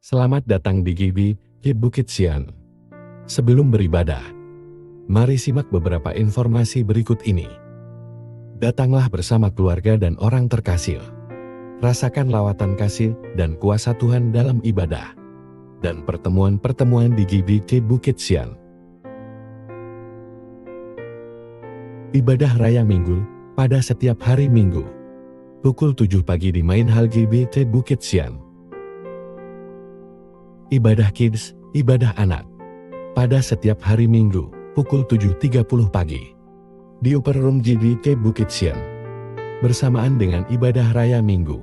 Selamat datang di GBI Bukit Sian. Sebelum beribadah, mari simak beberapa informasi berikut ini. Datanglah bersama keluarga dan orang terkasih. Rasakan lawatan kasih dan kuasa Tuhan dalam ibadah dan pertemuan-pertemuan di GBI Bukit Sian. Ibadah Raya Minggu pada setiap hari Minggu. Pukul 7 pagi di Main Hall GBI Bukit Sian. Ibadah Kids, ibadah anak. Pada setiap hari Minggu, pukul 7.30 pagi. Di Upper Room GBI Bukit Sian. Bersamaan dengan ibadah Raya Minggu.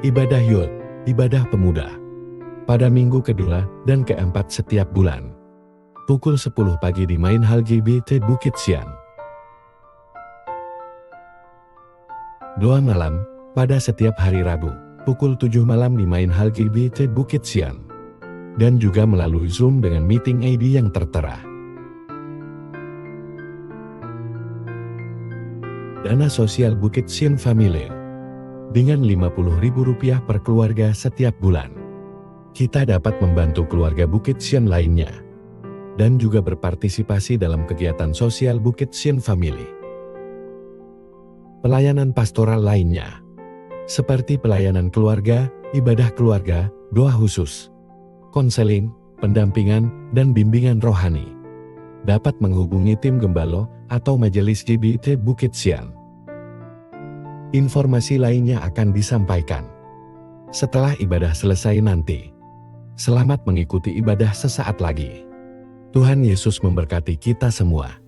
Ibadah Youth, ibadah pemuda. Pada minggu kedua dan keempat setiap bulan. Pukul 10 pagi di Main Hall GBI Bukit Sian. Doa malam, pada setiap hari Rabu, pukul 7 malam di Main Hall GBI Bukit Sian. Dan juga melalui Zoom dengan meeting ID yang tertera. Dana sosial Bukit Sian Family. Dengan Rp50.000 per keluarga setiap bulan. Kita dapat membantu keluarga Bukit Sian lainnya. Dan juga berpartisipasi dalam kegiatan sosial Bukit Sian Family. Pelayanan pastoral lainnya, seperti pelayanan keluarga, ibadah keluarga, doa khusus, konseling, pendampingan, dan bimbingan rohani. Dapat menghubungi tim Gembalo atau Majelis GBI Bukit Sian. Informasi lainnya akan disampaikan setelah ibadah selesai nanti. Selamat mengikuti ibadah sesaat lagi. Tuhan Yesus memberkati kita semua.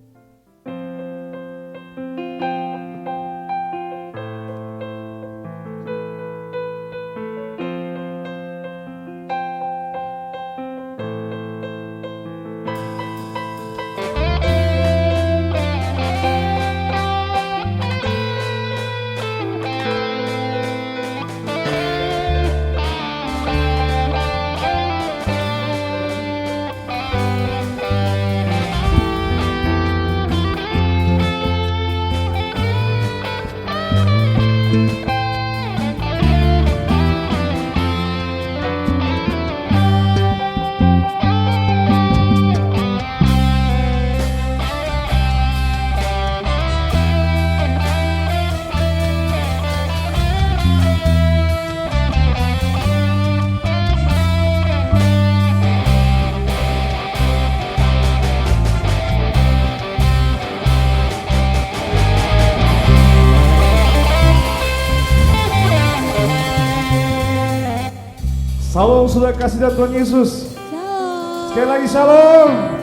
Shalom saudara kasih dan Tuhan Yesus. Shalom. Sekali lagi shalom.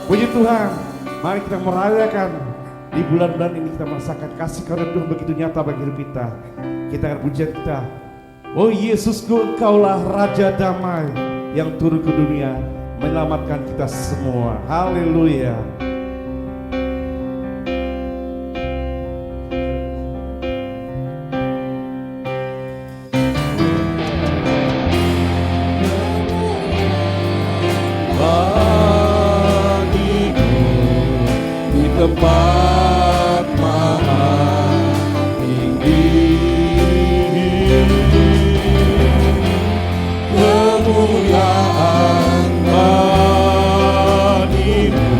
Puji Tuhan. Mari kita merayakan di bulan-bulan ini, kita merasakan kasih karunia Tuhan begitu nyata bagi hidup kita. Kita akan pujian kita. Oh Yesusku, Engkaulah Raja Damai yang turun ke dunia menyelamatkan kita semua. Haleluya. Tempat maha tinggi, kemuliaan bagimu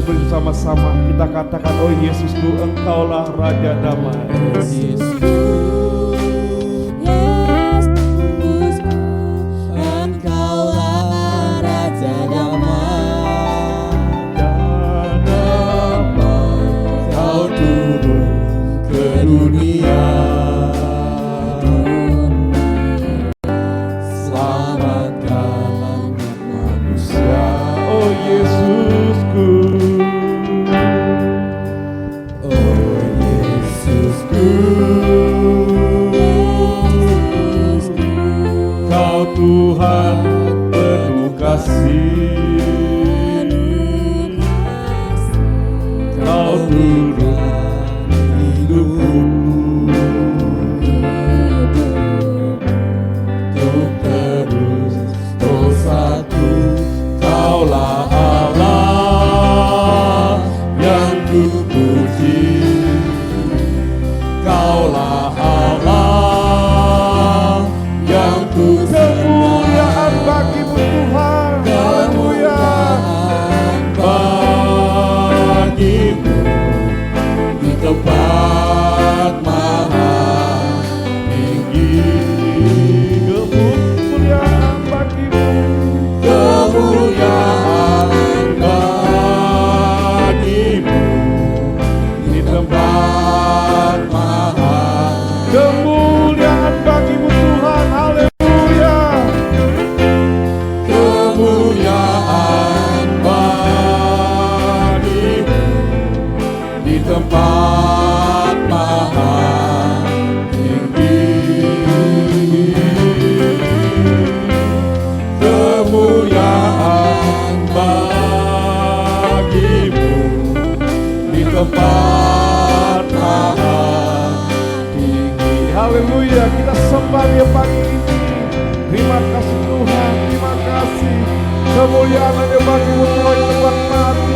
bersama-sama kita katakan, oh Yesusku, Engkaulah Raja Damai. Yesusku, Engkaulah Raja Damai. Kau turun ke dunia, selamatkan manusia. Oh Yesusku, Oh Yesusku, Kau Tuhan penuh kasih. Kau turun hidupku untuk tebus dosaku. Kaulah Allah yang kupuji. Kaulah Allah yang ku kemuliaan bagimu Tuhan. Haleluya. bagimu di tempat maha tinggi. Kemuliaan bagimu. Kemuliaan bagimu di tempat maha. Kemuliaan bagimu Tuhan. Haleluya. Kemuliaan bagimu di tempat maha tinggi. Kemuliaan bagimu di tempat maha tinggi. Haleluya. Kita sembah Dia pagi ini. Terima kasih Tuhan. Terima kasih. Kemuliaan hanya bagimu Tuhan yang tempat mati.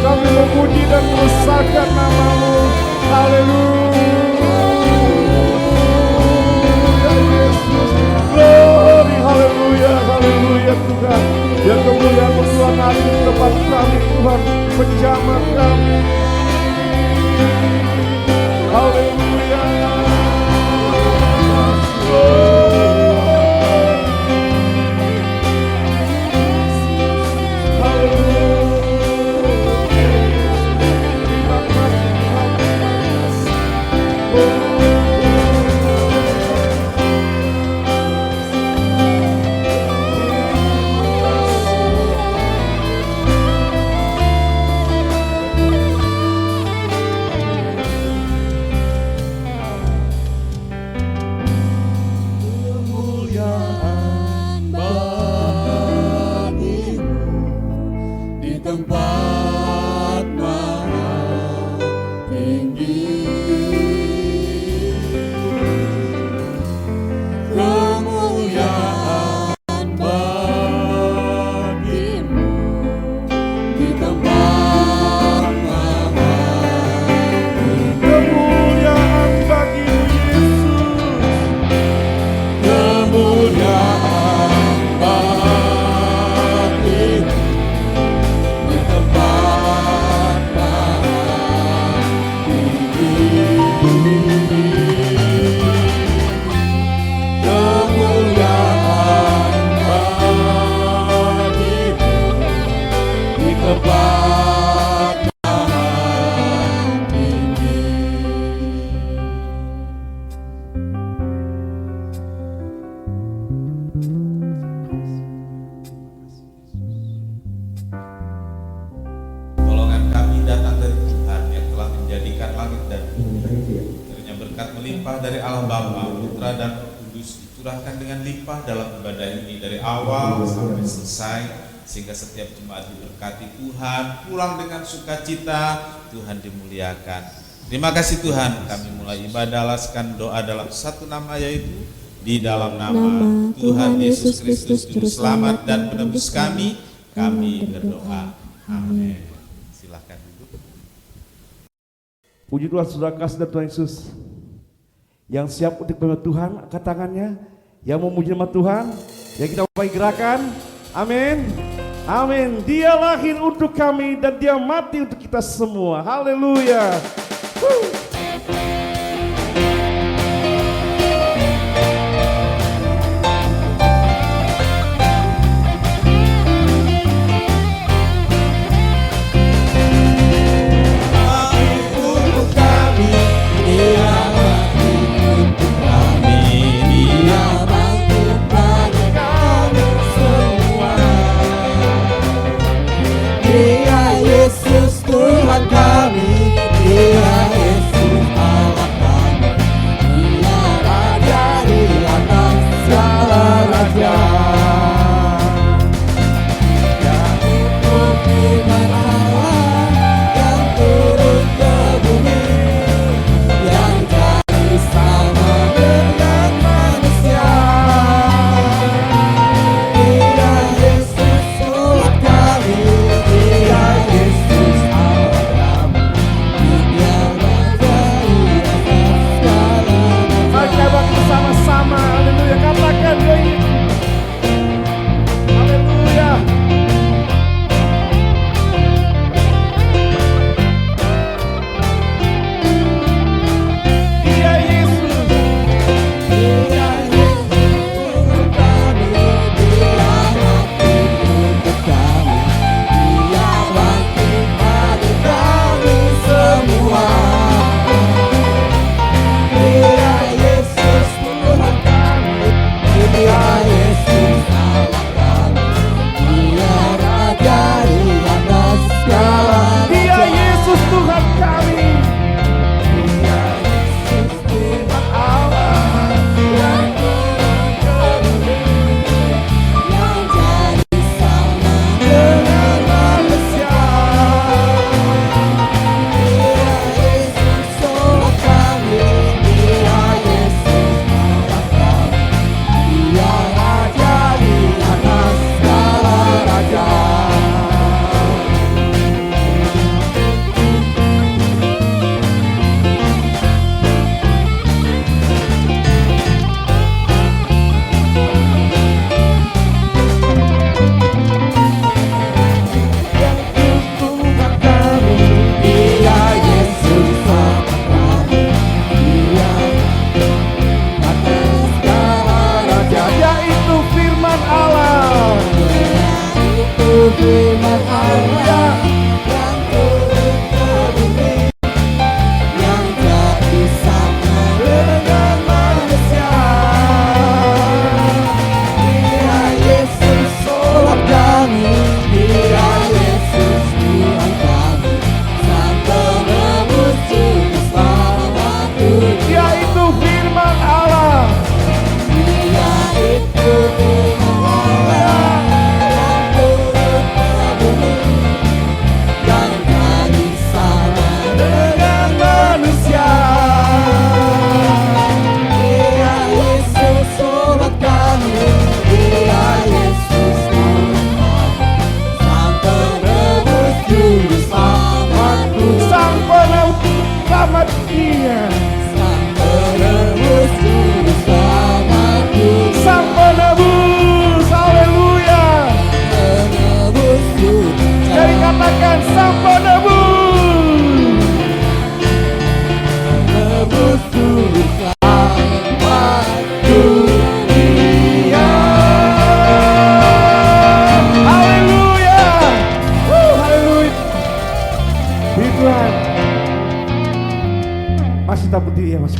Kami memuji dan membesarkan nama-Mu. Haleluya Yesus. Glory. Haleluya. Haleluya Tuhan. Ya kemuliaan Tuhan hari di tempat kami Tuhan. Penjamah kami. Haleluya. Kemuliaan bagimu di tempat maha tinggi. Kemuliaan bagimu di tempat maha tinggi. Kemuliaan bagimu Yesus. Kemuliaan bagimu di tempat maha tinggi. Kemuliaan bagimu di tempat maha tinggi. Tolongan kami datang dari Tuhan yang telah menjadikan langit dan bumi. Kiranya berkat melimpah dari Allah Bapa, Putra dan Roh Kudus dicurahkan dengan limpah dalam ibadah ini dari awal sampai selesai, sehingga setiap jemaat diberkati Tuhan, pulang dengan sukacita, Tuhan dimuliakan. Terima kasih Tuhan, kami mulai ibadah alaskan doa dalam satu nama, yaitu di dalam nama Tuhan Yesus Kristus Juru Selamat dan Penebus kami berdoa. Amin. Silahkan duduk. Puji Tuhan, saudara kasih dan Tuhan Yesus. Yang siap untuk menerima Tuhan, angkat tangannya. Yang memuji nama Tuhan, yang kita upayakan gerakan. Amin. Amin. Dia lahir untuk kami dan dia mati untuk kita semua. Haleluya.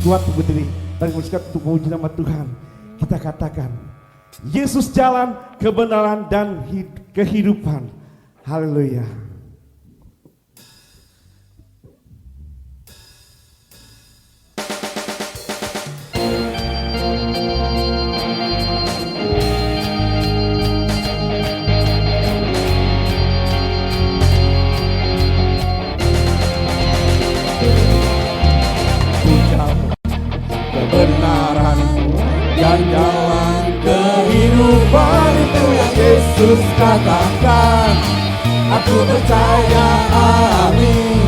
Kuat berdiri dan bersekat untuk memuji nama Tuhan. Kita katakan, Yesus jalan, kebenaran dan kehidupan. Haleluya. Kebenaran dan jalan kehidupan itu yang Yesus katakan. Aku percaya, amin.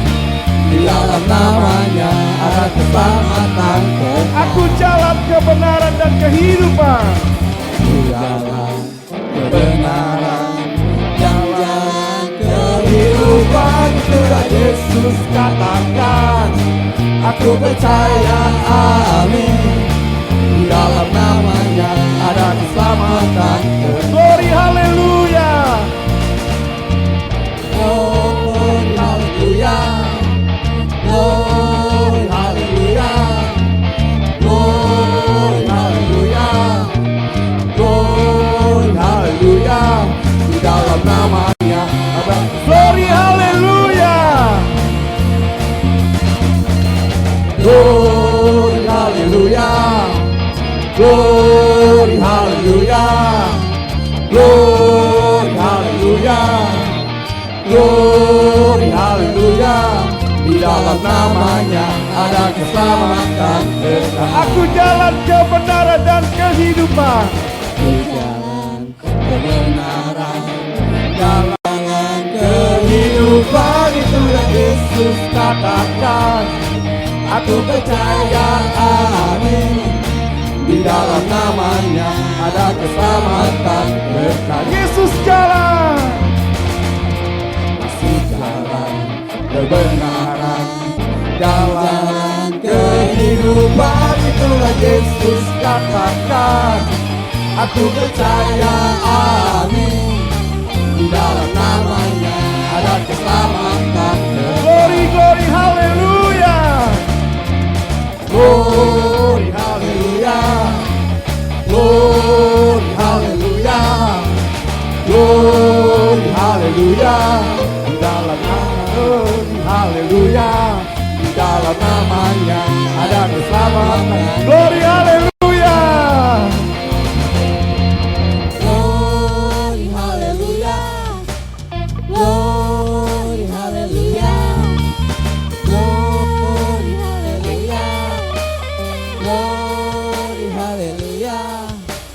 Di dalam namanya ada keselamatan. Aku jalan kebenaran dan kehidupan. Di dalam kebenaran, jalan Tuhan Yesus katakan, aku percaya, amin. Di dalam namanya ada keselamatan. Glory haleluya. Glory haleluya. Glory haleluya. Glory haleluya. Glory haleluya. Di dalam namanya ada Glory haleluya. glory haleluya. Glory haleluya. Glory haleluya. Glory haleluya. Di dalam namanya ada keselamatan kekal. Aku jalan kebenaran dan kehidupan. Di jalan kebenaran, jalan kehidupan, itu yang Yesus katakan. Aku percaya, amin. Di dalam namanya ada keselamatan kekal. Yesus jalan. Masih jalan kebenaran, jalan kehidupan, itulah Yesus katakan. Aku percaya, amin. Di dalam namanya ada keselamatan. Glory, glory, haleluya. Glory haleluya. Glory haleluya. Glory haleluya. Di dalam glory haleluya. Di dalam namanya ada keselamatan. Glory, haleluya. Glory haleluya. Glory haleluya. Glory haleluya. Glory haleluya.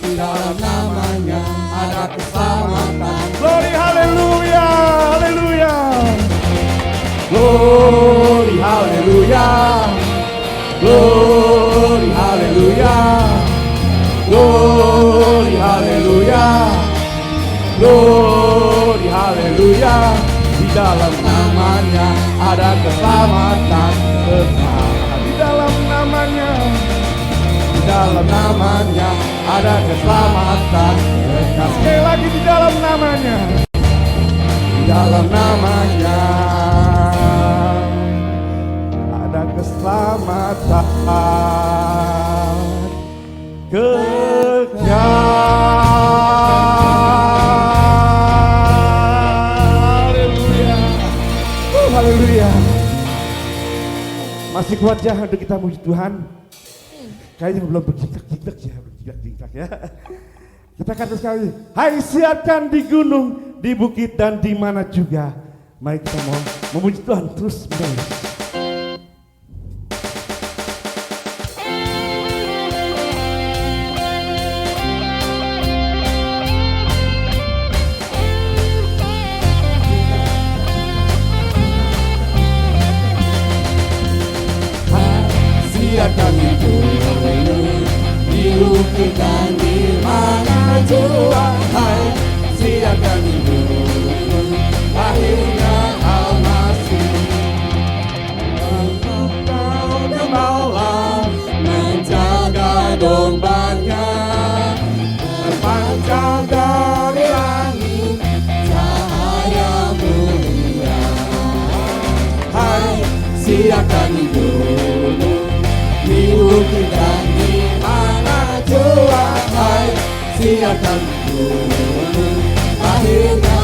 Di dalam namanya ada keselamatan. Glory, haleluya. Haleluya. Glory haleluya. Glory haleluya. Glory haleluya. Glory haleluya. Di dalam namanya ada keselamatan kekal. Di dalam namanya. Di dalam namanya ada keselamatan kekal. Sekali lagi di dalam namanya. Di dalam namanya Ada keselamatan kekal. Haleluya. Haleluya. Masih kuat ya untuk kita puji Tuhan. Kayaknya belum berjintak-jintak ya, berjintak-jintak ya. Kita kata sekali, hai siapkan di gunung, di bukit dan di mana juga. Mari kita mau memuji Tuhan terus menerus. siapkan di gunung, di bukit dan di mana jua. Hai, siapkan di gunung, lahirnya Al-Masih. Kau gembala menjaga dombanya, terpancar dari langit cahaya mulia. Hai, siapkan di gunung, di bukit dan di mana jua. Hai, siapkan di gunung, lahirnya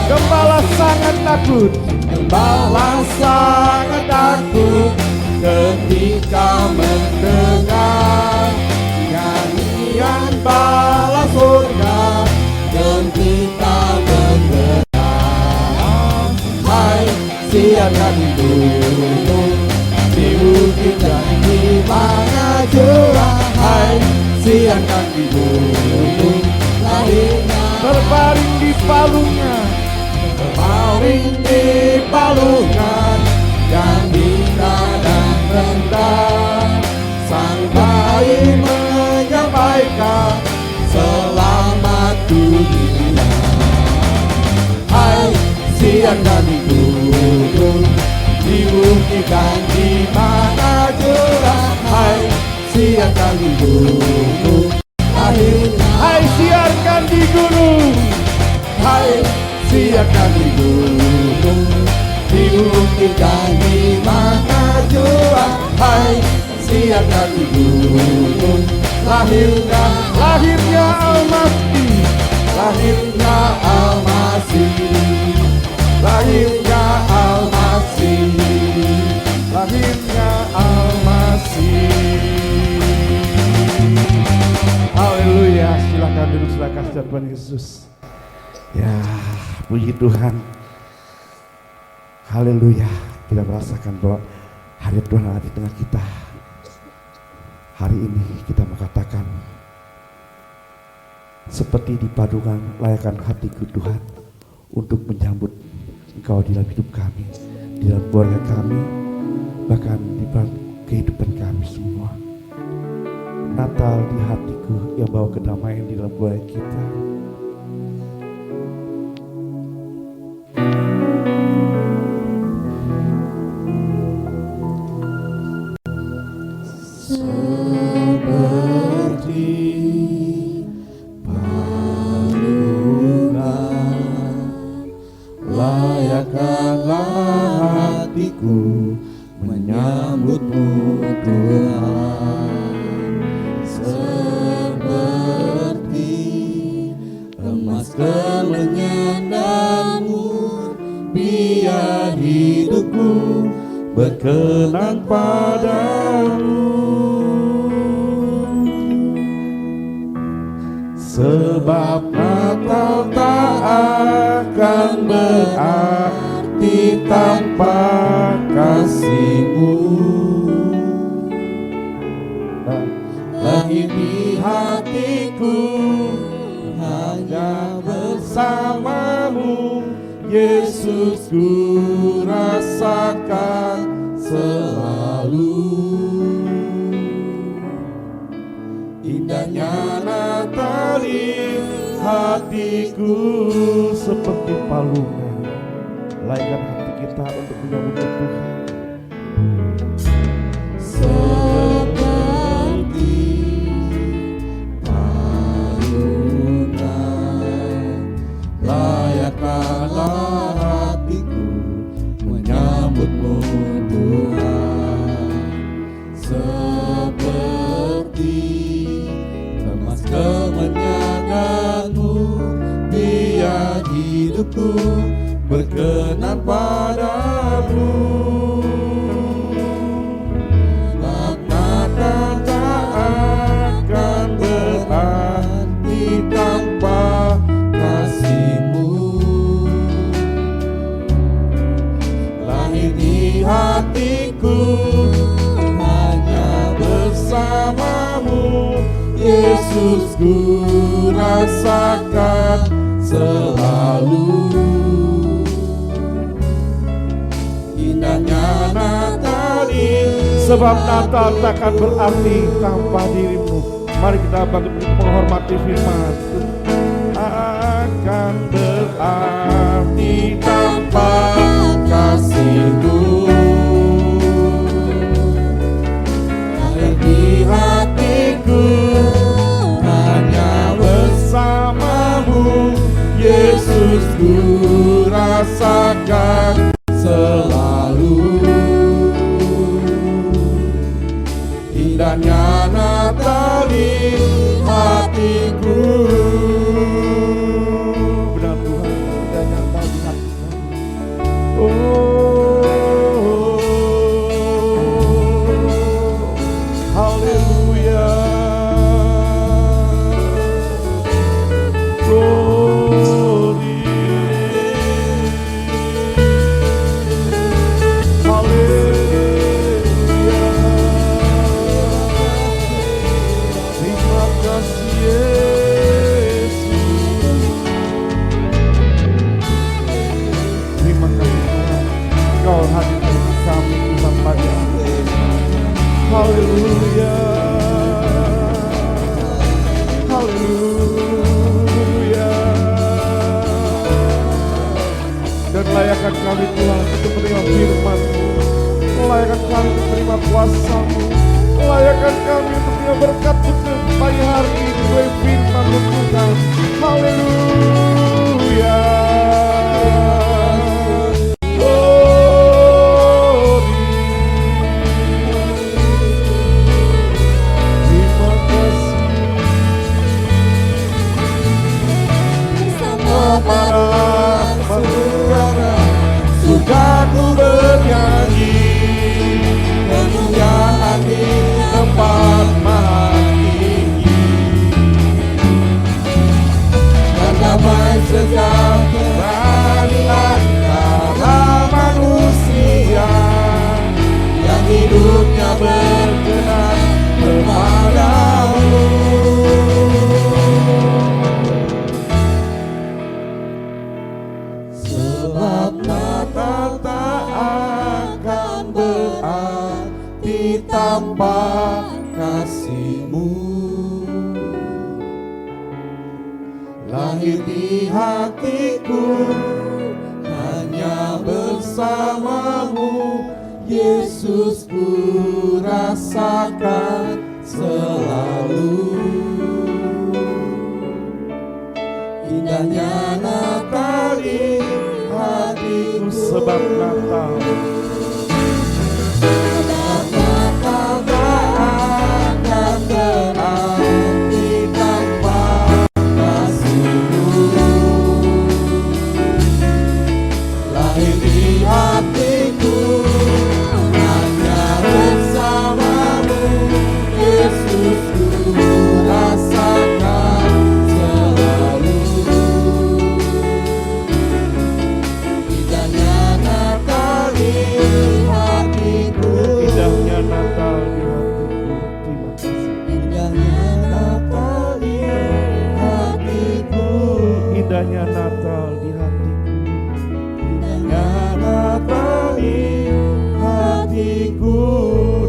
Gembala sangat takut, Gembala sangat takut ketika mendengar nyanyian bala surga gembira mendengar. Hai, siapkan di gunung, di bukit dan di mana jua. Hai, siapkan di gunung, lahirnya berbaring di palungnya, berbaring di palungan yang indah dan rendah. Sang bayi menyampaikan selamat dunia. Hai, siapkan di gunung, dibuktikan di mana jurang. Hai, siarkan di gunung lahirnya. Hai, siarkan di gunung. Hai, siarkan di gunung, dibuktikan di mana jurang. Hai, siarkan di gunung lahirnya. Lahirnya Al-Masih. Lahirnya Al-Masih, lahirnya Al-Masih, Lahirnya Al-Masih. Haleluya. Silakan duduk, silakan Tuhan Yesus. Ya, puji Tuhan. Haleluya. Kita merasakan bahwa hari Tuhan ada di tengah kita. Hari ini kita mengatakan seperti dipadukan layakkan hatiku Tuhan untuk menyambut Engkau di dalam hidup kami, di dalam keluarga kami, bahkan di dalam kehidupan kami semua. Natal di hatiku yang bawa kedamaian di dalam keluarga kita. menyambutmu Tuhan, seperti emas kemenyanganmu, biar hidupku berkenan padamu. Sebab Natal tak akan berarti tanpa kasih-Mu. Lahir di hatiku hanya bersamamu, Yesus, ku rasakan selalu. Indahnya Natal di hatiku, Seperti palungan, layakkan hati kita untuk menyambut Tuhan. seperti palungan, layakkanlah hatiku menyambutmu Tuhan, seperti emas kemenyanganmu, biar hidupku berkenan padamu. Sebab Natal tak akan berarti tanpa kasih-Mu. Lahir di hatiku hanya bersamamu, Yesus, ku rasakan selalu. Indahnya Natal ini, Sebab Natal takkan berarti tanpa dirimu. Mari kita bangkit untuk menghormati firman. Akan berarti tanpa kasih-Mu. Lahir di hatiku hanya bersamamu, Yesus, ku rasakan selalu. Indahnya Natal di hatiku. benar Tuhan, indahnya Natal di hati kami. Oh lahir di hatiku, hanya bersamamu Yesus ku rasakan selalu. Indahnya Natal di hatiku, sebab Natal Natal tak akan berarti tanpa kasih-Mu. Lahir di hatiku, hanya bersamamu Yesus ku rasakan selalu. Indahnya Natal di hatiku, indahnya Natal di hatiku. Terima kasih. indahnya Natal di hatiku, Indahnya Natal di hatiku. indahnya Natal di hatiku.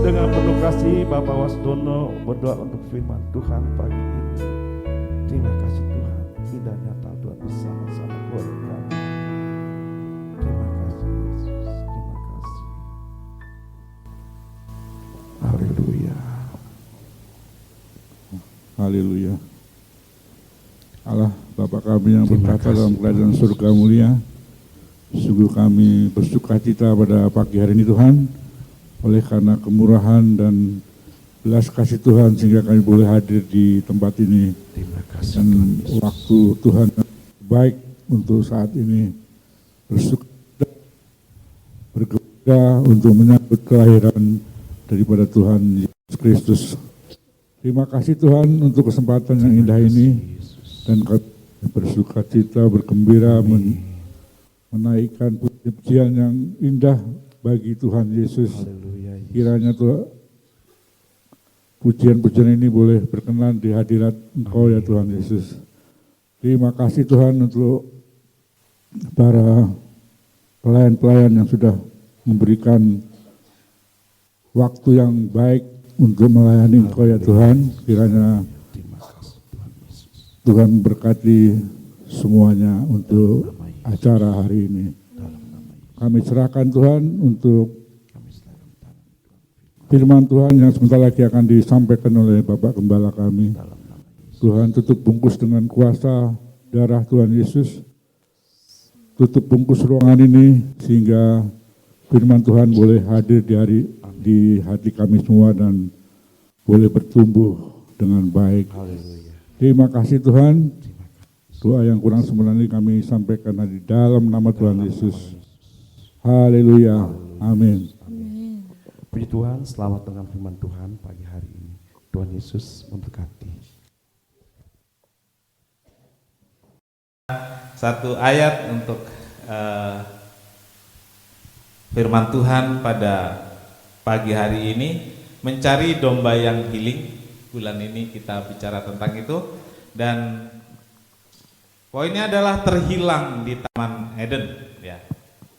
Dengan penuh kasih Bapak Wasdono berdoa untuk firman Tuhan pagi ini. Terima kasih Tuhan. Indahnya Natal Tuhan bersama-sama keluarga kami. Terima kasih Yesus. Terima kasih. Haleluya. Haleluya. Allah Bapa kami yang Terima berkata kasih, dalam kerajaan surga mulia, sungguh kami bersukacita pada pagi hari ini Tuhan, oleh karena kemurahan dan belas kasih Tuhan sehingga kami boleh hadir di tempat ini. Terima kasih Dan Tuhan Yesus. waktu Tuhan yang baik untuk saat ini bersukacita, bergembira untuk menyambut kelahiran daripada Tuhan Yesus Kristus. Terima kasih Tuhan untuk kesempatan yang indah ini, dan kami bersukacita, bergembira menaikkan pujian yang indah bagi Tuhan Yesus. Haleluya. Kiranya Tuhan, pujian-pujian ini boleh berkenan di hadirat Engkau ya Tuhan Yesus. Terima kasih Tuhan untuk para pelayan-pelayan yang sudah memberikan waktu yang baik untuk melayani Engkau ya Tuhan. Kiranya Terima kasih Tuhan Yesus. Tuhan berkati semuanya untuk acara hari ini. Kami serahkan Tuhan untuk firman Tuhan yang sebentar lagi akan disampaikan oleh Bapak Gembala kami. Tuhan tutup bungkus dengan kuasa darah Tuhan Yesus. Tutup bungkus ruangan ini sehingga firman Tuhan boleh hadir di hati kami semua dan boleh bertumbuh dengan baik. Terima kasih Tuhan. Doa yang kurang sempurna ini kami sampaikan di dalam nama Tuhan Yesus. Haleluya. Amin. Puji Tuhan, selamat dengan firman Tuhan pagi hari ini. Tuhan Yesus memberkati. Satu ayat untuk firman Tuhan pada pagi hari ini, mencari domba yang hilang. Bulan ini kita bicara tentang itu, dan poinnya adalah terhilang di Taman Eden, ya.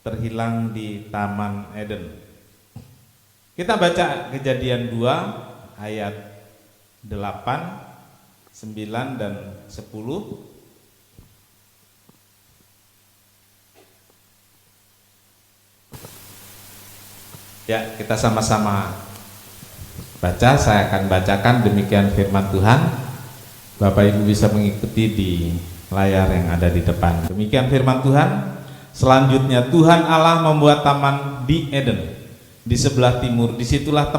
Terhilang di Taman Eden. Kita baca Kejadian 2 ayat 8, 9 dan 10. Ya, kita sama-sama baca. Saya akan bacakan demikian firman Tuhan. Bapak Ibu bisa mengikuti di layar yang ada di depan. Demikian firman Tuhan. Selanjutnya Tuhan Allah membuat taman di Eden, di sebelah timur. Disitulah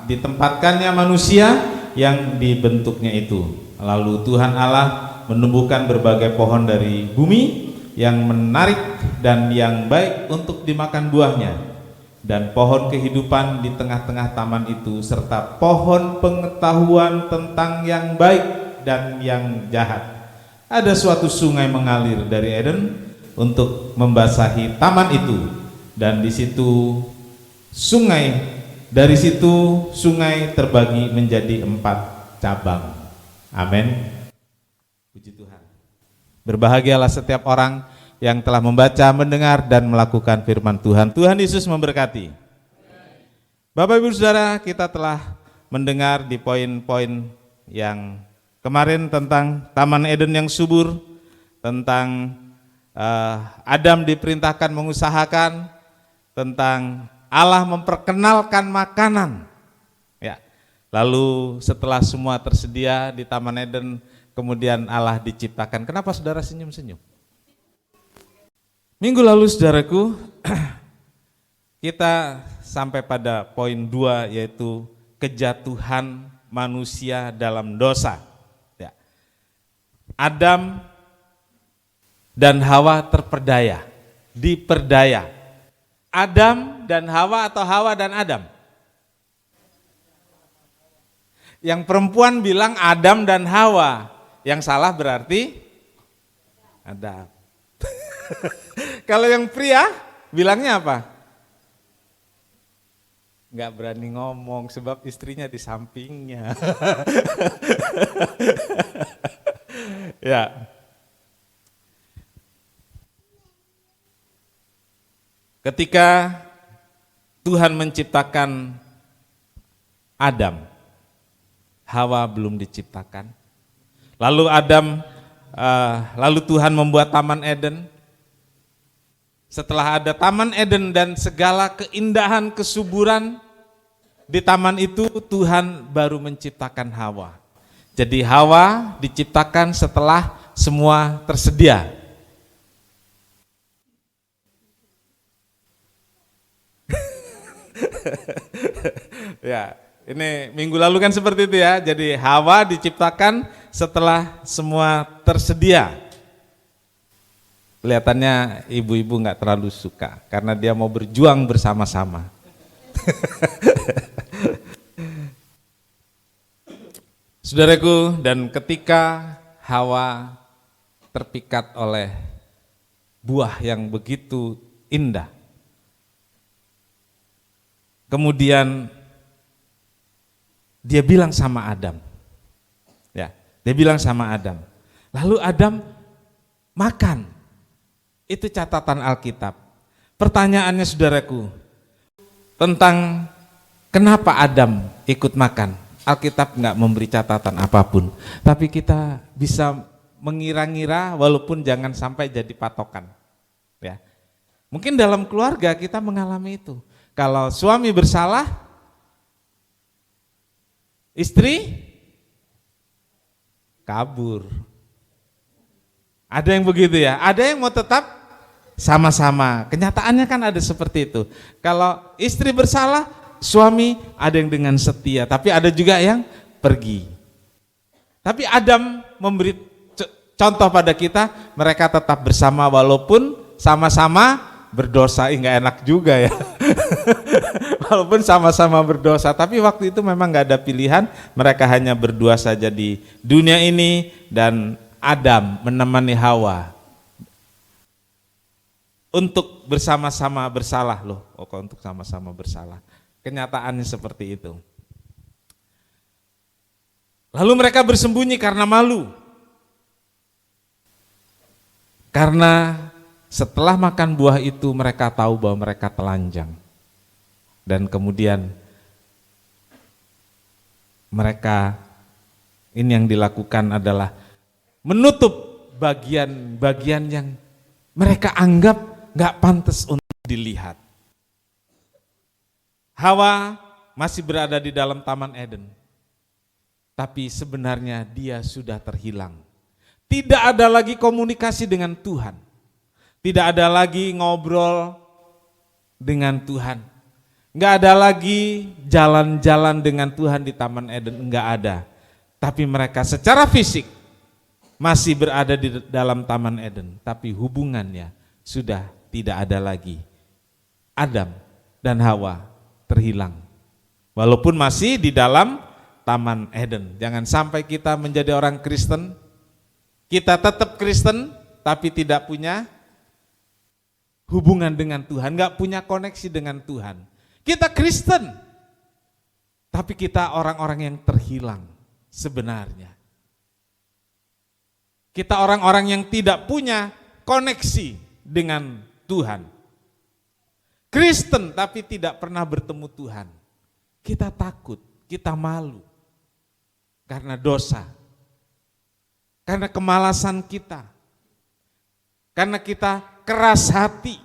ditempatkannya manusia yang dibentuknya itu. Lalu Tuhan Allah menumbuhkan berbagai pohon dari bumi yang menarik dan yang baik untuk dimakan buahnya, dan pohon kehidupan di tengah-tengah taman itu, serta pohon pengetahuan tentang yang baik dan yang jahat. Ada suatu sungai mengalir dari Eden untuk membasahi taman itu, dan dari situ sungai terbagi menjadi 4 cabang. Amin. Puji Tuhan. Berbahagialah setiap orang yang telah membaca, mendengar, dan melakukan firman Tuhan. Tuhan Yesus memberkati. Bapak Ibu Saudara, kita telah mendengar di poin-poin yang kemarin tentang Taman Eden yang subur, tentang Adam diperintahkan mengusahakan, tentang Allah memperkenalkan makanan. Ya. Lalu setelah semua tersedia di Taman Eden, kemudian Allah diciptakan. Kenapa saudara senyum-senyum? Minggu lalu saudaraku, kita sampai pada poin 2, yaitu kejatuhan manusia dalam dosa. Ya. Adam dan Hawa diperdaya. Adam dan Hawa atau Hawa dan Adam? Yang perempuan bilang Adam dan Hawa, yang salah berarti Adam. Kalau yang pria bilangnya apa? Nggak berani ngomong sebab istrinya di sampingnya. Ya. Ketika Tuhan menciptakan Adam, Hawa belum diciptakan. Lalu Tuhan membuat Taman Eden. Setelah ada Taman Eden dan segala keindahan, kesuburan di taman itu, Tuhan baru menciptakan Hawa. Jadi Hawa diciptakan setelah semua tersedia. Ya, ini minggu lalu kan seperti itu ya. Jadi Hawa diciptakan setelah semua tersedia. Kelihatannya ibu-ibu nggak terlalu suka karena dia mau berjuang bersama-sama. Saudaraku, dan ketika Hawa terpikat oleh buah yang begitu indah, kemudian dia bilang sama Adam, lalu Adam makan. Itu catatan Alkitab. Pertanyaannya saudaraku, tentang kenapa Adam ikut makan, Alkitab nggak memberi catatan apapun, tapi kita bisa mengira-ngira walaupun jangan sampai jadi patokan. Ya, mungkin dalam keluarga kita mengalami itu. Kalau suami bersalah, istri kabur. Ada yang begitu ya, ada yang mau tetap sama-sama. Kenyataannya kan ada seperti itu. Kalau istri bersalah, suami ada yang dengan setia, tapi ada juga yang pergi. Tapi Adam memberi contoh pada kita, mereka tetap bersama walaupun sama-sama berdosa. Nggak enak juga ya. Walaupun sama-sama berdosa, tapi waktu itu memang nggak ada pilihan, mereka hanya berdua saja di dunia ini, dan Adam menemani Hawa untuk bersama-sama bersalah loh. Untuk sama-sama bersalah. Kenyataannya seperti itu. Lalu mereka bersembunyi karena malu. Karena setelah makan buah itu mereka tahu bahwa mereka telanjang. Dan kemudian mereka, ini yang dilakukan adalah menutup bagian-bagian yang mereka anggap gak pantas untuk dilihat. Hawa masih berada di dalam Taman Eden, tapi sebenarnya dia sudah terhilang. Tidak ada lagi komunikasi dengan Tuhan, tidak ada lagi ngobrol dengan Tuhan, gak ada lagi jalan-jalan dengan Tuhan di Taman Eden, gak ada. Tapi mereka secara fisik masih berada di dalam Taman Eden, tapi hubungannya sudah tidak ada lagi. Adam dan Hawa terhilang, walaupun masih di dalam Taman Eden. Jangan sampai kita menjadi orang Kristen, kita tetap Kristen, tapi tidak punya hubungan dengan Tuhan, gak punya koneksi dengan Tuhan. Kita Kristen, tapi kita orang-orang yang terhilang sebenarnya. Kita orang-orang yang tidak punya koneksi dengan Tuhan. Kristen tapi tidak pernah bertemu Tuhan. Kita takut, kita malu. Karena dosa. Karena kemalasan kita. Karena kita keras hati.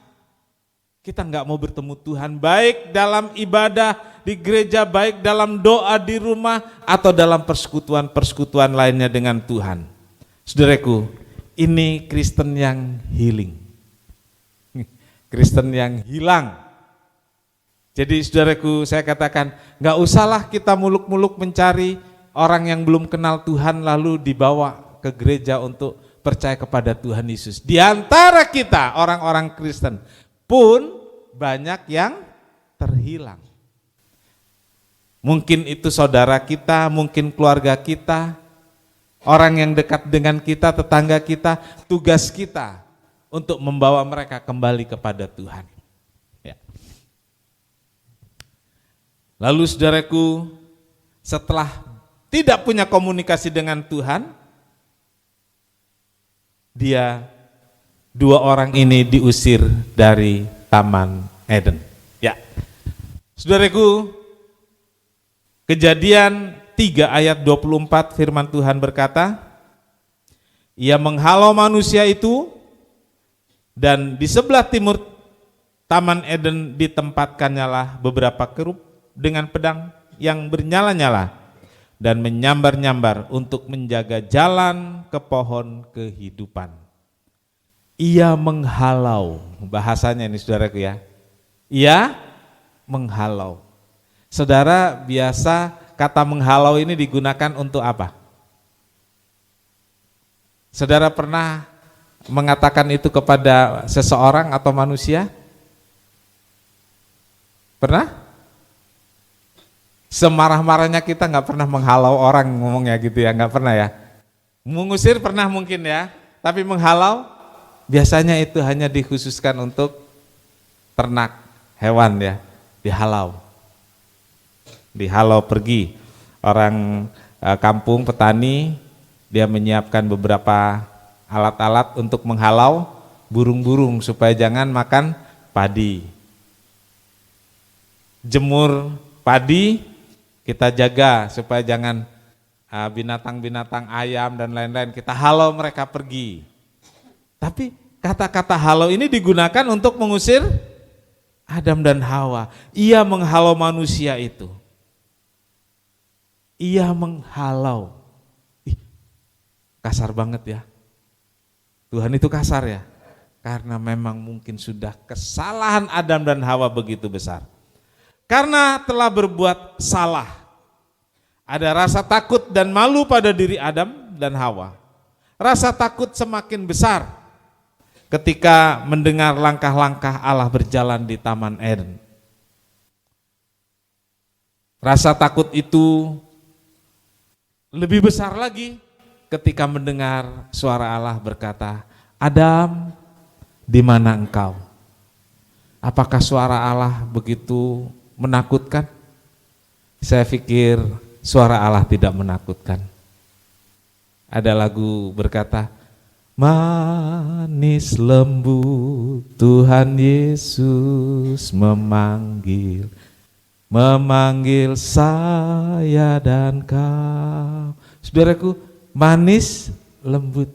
Kita nggak mau bertemu Tuhan, baik dalam ibadah di gereja, baik dalam doa di rumah, atau dalam persekutuan-persekutuan lainnya dengan Tuhan. Saudaraku, ini Kristen yang healing. Kristen yang hilang. Jadi saudaraku, saya katakan, nggak usahlah kita muluk-muluk mencari orang yang belum kenal Tuhan lalu dibawa ke gereja untuk percaya kepada Tuhan Yesus. Di antara kita orang-orang Kristen pun banyak yang terhilang. Mungkin itu saudara kita, mungkin keluarga kita, orang yang dekat dengan kita, tetangga kita. Tugas kita untuk membawa mereka kembali kepada Tuhan. Ya. Lalu saudaraku, setelah tidak punya komunikasi dengan Tuhan, dua orang ini diusir dari Taman Eden. Ya, saudaraku, Kejadian 3 ayat 24 firman Tuhan berkata, ia menghalau manusia itu, dan di sebelah timur Taman Eden ditempatkannya beberapa kerub dengan pedang yang bernyala-nyala dan menyambar-nyambar untuk menjaga jalan ke pohon kehidupan. Ia menghalau, bahasanya ini saudaraku ya. Ia menghalau. Saudara, biasa kata menghalau ini digunakan untuk apa? Saudara pernah mengatakan itu kepada seseorang atau manusia? Pernah? Semarah-marahnya kita nggak pernah menghalau orang, ngomongnya gitu ya, nggak pernah ya. Mengusir pernah mungkin ya, tapi menghalau biasanya itu hanya dikhususkan untuk ternak, hewan ya, dihalau pergi. Orang kampung petani, dia menyiapkan beberapa alat-alat untuk menghalau burung-burung supaya jangan makan padi. Jemur padi kita jaga supaya jangan binatang-binatang, ayam dan lain-lain, kita halau mereka pergi. Tapi kata-kata halau ini digunakan untuk mengusir Adam dan Hawa. Ia menghalau manusia itu. Ia menghalau. Kasar banget ya. Tuhan itu kasar ya. Karena memang mungkin sudah kesalahan Adam dan Hawa begitu besar. Karena telah berbuat salah. Ada rasa takut dan malu pada diri Adam dan Hawa. Rasa takut semakin besar ketika mendengar langkah-langkah Allah berjalan di Taman Eden. Rasa takut itu lebih besar lagi ketika mendengar suara Allah berkata, Adam, di mana engkau? Apakah suara Allah begitu menakutkan? Saya pikir suara Allah tidak menakutkan. Ada lagu berkata, manis lembut Tuhan Yesus memanggil saya dan kau. Saudaraku, manis lembut.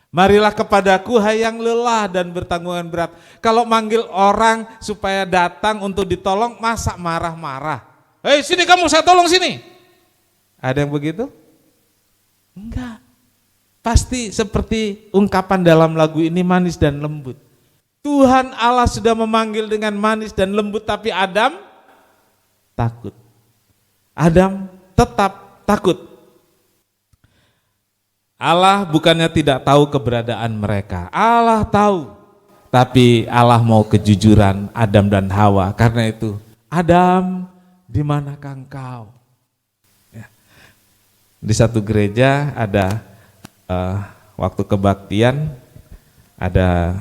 Marilah kepadaku hai yang lelah dan bertanggungan berat. Kalau manggil orang supaya datang untuk ditolong, masa marah-marah? Hei sini kamu, saya tolong sini. Ada yang begitu? Enggak. Pasti seperti ungkapan dalam lagu ini, manis dan lembut. Tuhan Allah sudah memanggil dengan manis dan lembut, tapi Adam takut. Adam tetap takut. Allah bukannya tidak tahu keberadaan mereka. Allah tahu. Tapi Allah mau kejujuran Adam dan Hawa. Karena itu, Adam, di manakah engkau? Ya. Di satu gereja ada waktu kebaktian, ada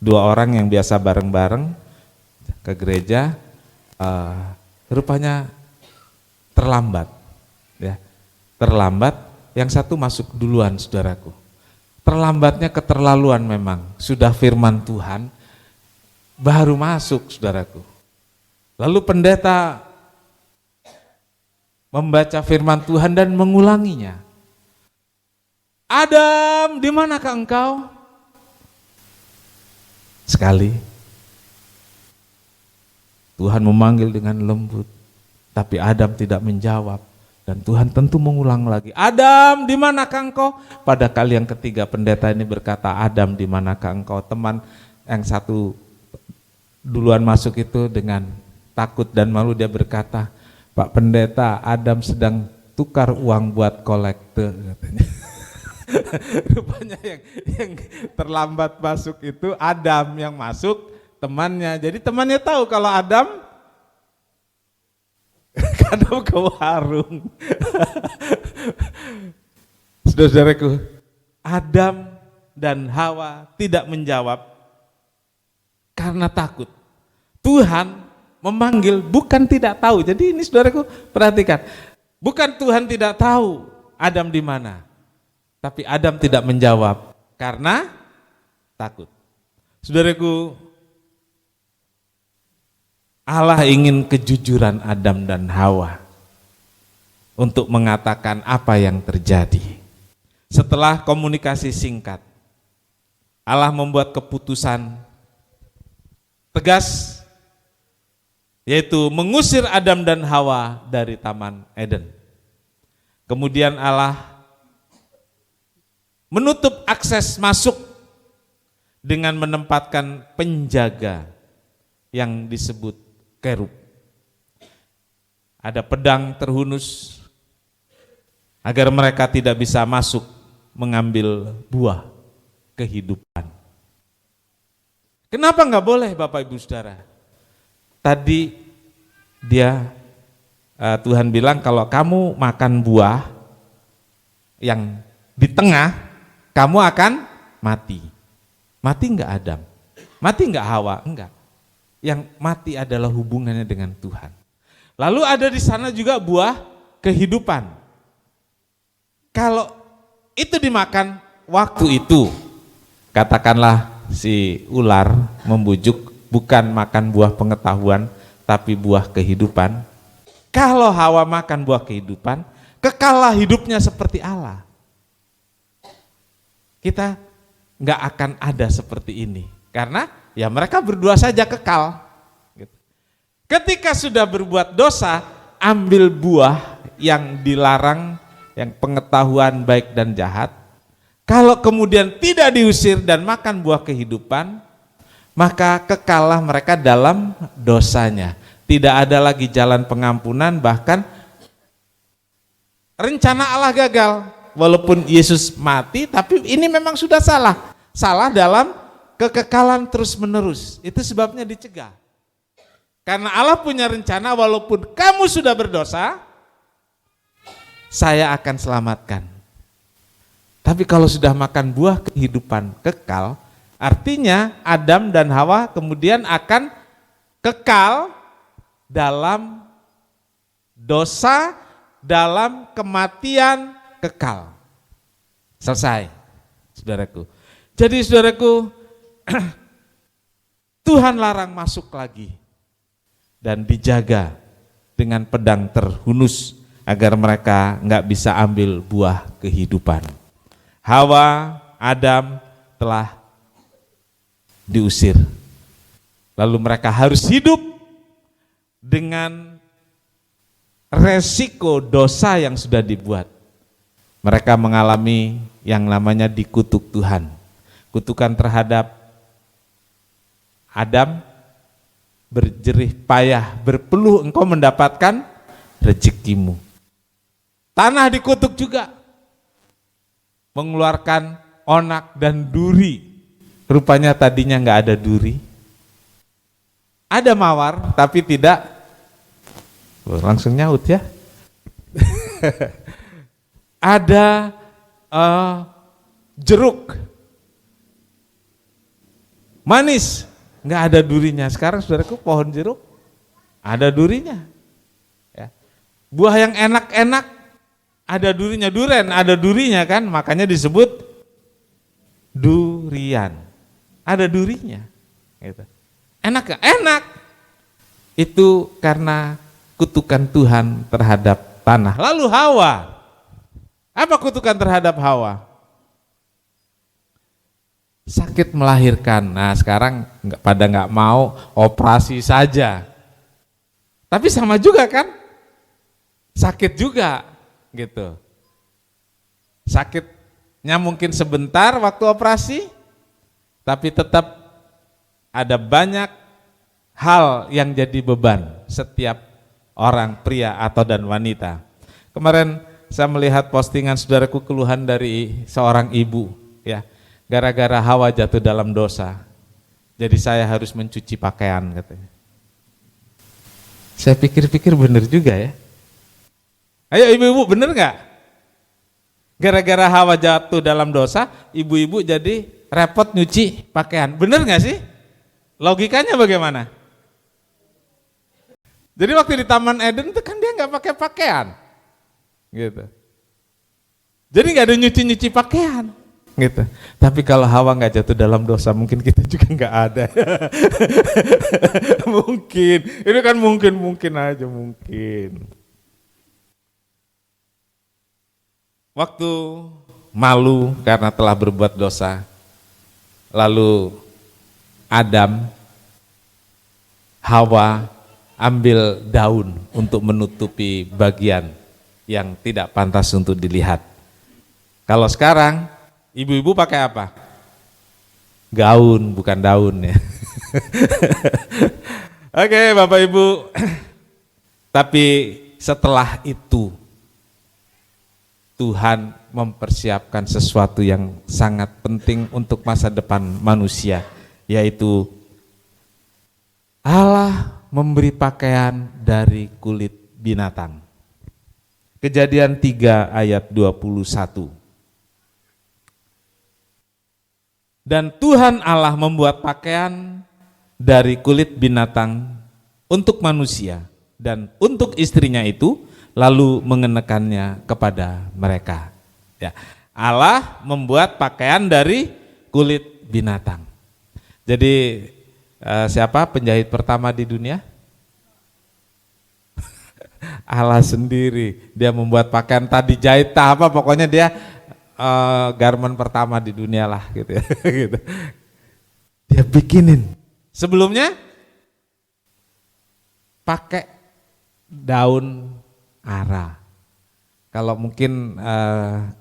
dua orang yang biasa bareng-bareng ke gereja, rupanya terlambat, ya, terlambat. Yang satu masuk duluan, saudaraku. Terlambatnya keterlaluan memang. Sudah firman Tuhan, baru masuk, saudaraku. Lalu pendeta membaca firman Tuhan dan mengulanginya. Adam, di manakah engkau? sekali Tuhan memanggil dengan lembut, tapi Adam tidak menjawab. Dan Tuhan tentu mengulang lagi, Adam, di manakah engkau? Pada kali yang ketiga pendeta ini berkata, Adam, di manakah engkau? Teman yang satu duluan masuk itu dengan takut dan malu dia berkata, Pak Pendeta, Adam sedang tukar uang buat kolekte, katanya. Rupanya yang terlambat masuk itu Adam, yang masuk temannya. Jadi temannya tahu kalau Adam kadang ke warung. Saudara-saudaraku, Adam dan Hawa tidak menjawab karena takut. Tuhan memanggil bukan tidak tahu. Jadi ini saudaraku perhatikan, bukan Tuhan tidak tahu Adam di mana, tapi Adam tidak menjawab karena takut. Saudaraku, Allah ingin kejujuran Adam dan Hawa untuk mengatakan apa yang terjadi. Setelah komunikasi singkat, Allah membuat keputusan tegas, yaitu mengusir Adam dan Hawa dari Taman Eden. Kemudian Allah menutup akses masuk dengan menempatkan penjaga yang disebut kerub. Ada pedang terhunus agar mereka tidak bisa masuk mengambil buah kehidupan. Kenapa enggak boleh Bapak Ibu Saudara? Tadi Tuhan bilang kalau kamu makan buah yang di tengah, kamu akan mati. Mati enggak Adam? Mati enggak Hawa? Enggak. Yang mati adalah hubungannya dengan Tuhan. Lalu ada di sana juga buah kehidupan. Kalau itu dimakan waktu itu, katakanlah si ular membujuk bukan makan buah pengetahuan, tapi buah kehidupan. Kalau Hawa makan buah kehidupan, kekallah hidupnya seperti Allah. Kita nggak akan ada seperti ini, karena ya mereka berdua saja kekal. Ketika sudah berbuat dosa, ambil buah yang dilarang, yang pengetahuan baik dan jahat. Kalau kemudian tidak diusir dan makan buah kehidupan, maka kekallah mereka dalam dosanya. Tidak ada lagi jalan pengampunan, bahkan rencana Allah gagal. Walaupun Yesus mati, tapi ini memang sudah salah. Salah dalam kekekalan terus-menerus. Itu sebabnya dicegah. Karena Allah punya rencana, walaupun kamu sudah berdosa, saya akan selamatkan. Tapi kalau sudah makan buah kehidupan kekal, artinya Adam dan Hawa kemudian akan kekal dalam dosa, dalam kematian kekal. Selesai, saudaraku. Jadi saudaraku, Tuhan larang masuk lagi dan dijaga dengan pedang terhunus agar mereka nggak bisa ambil buah kehidupan. Hawa, Adam telah diusir. Lalu mereka harus hidup dengan resiko dosa yang sudah dibuat. Mereka mengalami yang namanya dikutuk Tuhan. Kutukan terhadap Adam, berjerih payah, berpeluh engkau mendapatkan rezekimu. Tanah dikutuk juga, mengeluarkan onak dan duri. Rupanya tadinya nggak ada duri, ada mawar tapi tidak. Langsung nyaut ya. Ada jeruk manis, nggak ada durinya. Sekarang saudaraku, pohon jeruk ada durinya. Ya. Buah yang enak-enak ada durinya, duren ada durinya kan, makanya disebut durian. Ada durinya. Gitu. Enak gak? Enak. Itu karena kutukan Tuhan terhadap tanah. Lalu Hawa, apa kutukan terhadap Hawa? sakit melahirkan. Nah sekarang pada nggak mau, operasi saja. Tapi sama juga kan, sakit juga gitu. Sakitnya mungkin sebentar waktu operasi, tapi tetap ada banyak hal yang jadi beban setiap orang pria atau dan wanita. Kemarin saya melihat postingan saudaraku, keluhan dari seorang ibu, ya, gara-gara Hawa jatuh dalam dosa, jadi saya harus mencuci pakaian katanya. Saya pikir-pikir bener juga ya. Ayo ibu-ibu, bener nggak? Gara-gara Hawa jatuh dalam dosa, ibu-ibu jadi repot nyuci pakaian. Bener nggak sih? Logikanya bagaimana? Jadi waktu di Taman Eden itu kan dia nggak pakai pakaian, gitu. Jadi nggak ada nyuci-nyuci pakaian, gitu. Tapi kalau Hawa nggak jatuh dalam dosa, mungkin kita juga nggak ada. Mungkin, ini kan mungkin aja mungkin. Waktu malu karena telah berbuat dosa, lalu Adam, Hawa ambil daun untuk menutupi bagian yang tidak pantas untuk dilihat. Kalau sekarang ibu-ibu pakai apa? Gaun, bukan daun ya. Oke, Bapak Ibu. Tapi setelah itu Tuhan mempersiapkan sesuatu yang sangat penting untuk masa depan manusia, yaitu Allah memberi pakaian dari kulit binatang. Kejadian 3 ayat 21. Dan Tuhan Allah membuat pakaian dari kulit binatang untuk manusia dan untuk istrinya itu, lalu mengenakannya kepada mereka. Ya, Allah membuat pakaian dari kulit binatang. Jadi siapa penjahit pertama di dunia? Allah sendiri. Dia membuat pakaian, tadi jahit apa, pokoknya dia garment pertama di dunia lah gitu ya. Gitu. Dia bikinin. Sebelumnya pakai daun ara. Kalau mungkin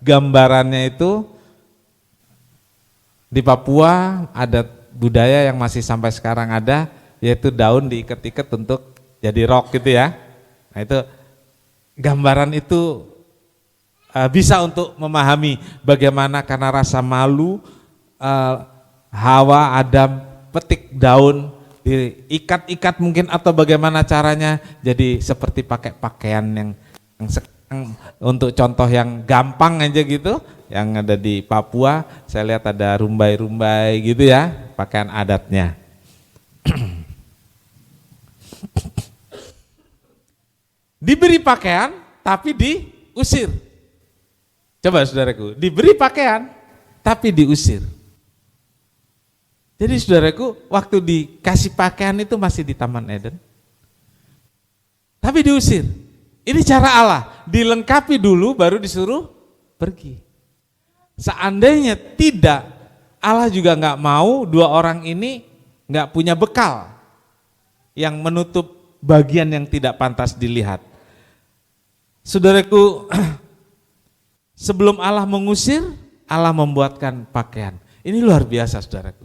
gambarannya itu di Papua ada budaya yang masih sampai sekarang ada, yaitu daun diikat-ikat untuk jadi rok gitu ya. Nah itu gambaran itu bisa untuk memahami bagaimana karena rasa malu Hawa, Adam petik daun, diikat-ikat mungkin atau bagaimana caranya, jadi seperti pakai pakaian yang untuk contoh yang gampang aja gitu, yang ada di Papua, saya lihat ada rumbai-rumbai gitu ya, pakaian adatnya. Diberi pakaian tapi diusir. Coba saudaraku, diberi pakaian tapi diusir. Jadi saudaraku, waktu dikasih pakaian itu masih di Taman Eden, tapi diusir. Ini cara Allah, dilengkapi dulu baru disuruh pergi. Seandainya tidak, Allah juga nggak mau dua orang ini nggak punya bekal yang menutup bagian yang tidak pantas dilihat. Saudaraku, sebelum Allah mengusir, Allah membuatkan pakaian. Ini luar biasa saudaraku.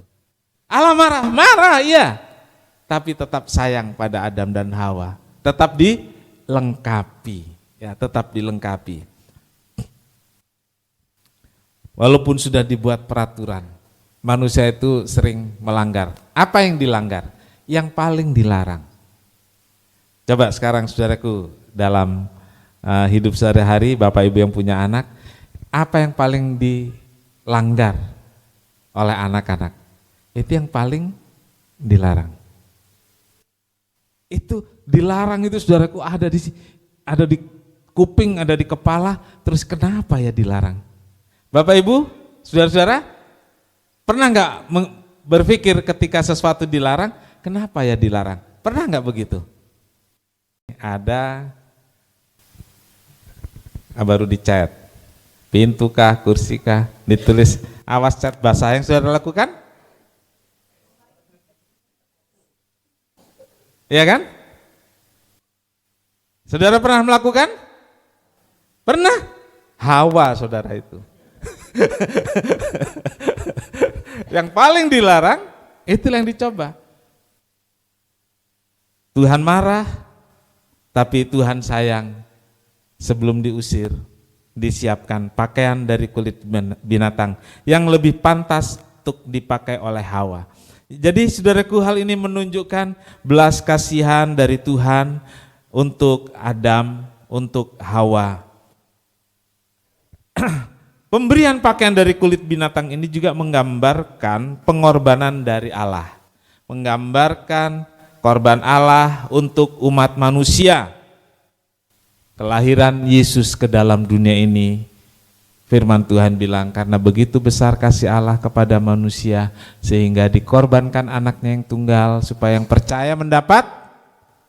Allah marah, iya, tapi tetap sayang pada Adam dan Hawa, tetap dilengkapi, ya, tetap dilengkapi. Walaupun sudah dibuat peraturan, manusia itu sering melanggar. Apa yang dilanggar? Yang paling dilarang. Coba sekarang saudaraku, dalam hidup sehari-hari, Bapak Ibu yang punya anak, apa yang paling dilanggar oleh anak-anak? Itu yang paling dilarang. Itu dilarang itu saudaraku ada di kuping, ada di kepala, terus kenapa ya dilarang? Bapak Ibu, saudara-saudara, pernah nggak berpikir ketika sesuatu dilarang, kenapa ya dilarang? Pernah nggak begitu? Ada, baru dicat, pintu kah, kursi kah, ditulis Awas cat basah yang saudara lakukan? Iya kan? Saudara pernah melakukan? Pernah? Hawa saudara itu. Yang paling dilarang, itulah yang dicoba. Tuhan marah, tapi Tuhan sayang. Sebelum diusir, disiapkan pakaian dari kulit binatang yang lebih pantas untuk dipakai oleh Hawa. Jadi saudaraku, hal ini menunjukkan belas kasihan dari Tuhan untuk Adam, untuk Hawa. Pemberian pakaian dari kulit binatang ini juga menggambarkan pengorbanan dari Allah. Menggambarkan korban Allah untuk umat manusia. Kelahiran Yesus ke dalam dunia ini, firman Tuhan bilang, karena begitu besar kasih Allah kepada manusia, sehingga dikorbankan anaknya yang tunggal, supaya yang percaya mendapat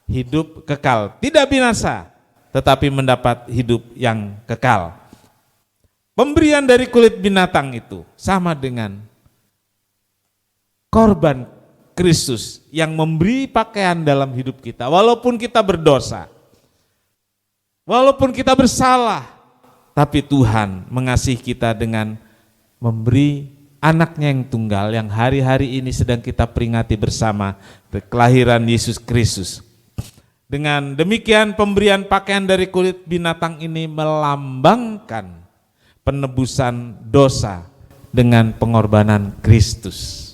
hidup kekal. Tidak binasa, tetapi mendapat hidup yang kekal. Pemberian dari kulit binatang itu sama dengan korban Kristus yang memberi pakaian dalam hidup kita. Walaupun kita berdosa, walaupun kita bersalah, tapi Tuhan mengasihi kita dengan memberi anaknya yang tunggal yang hari-hari ini sedang kita peringati bersama, kelahiran Yesus Kristus. Dengan demikian pemberian pakaian dari kulit binatang ini melambangkan penebusan dosa dengan pengorbanan Kristus.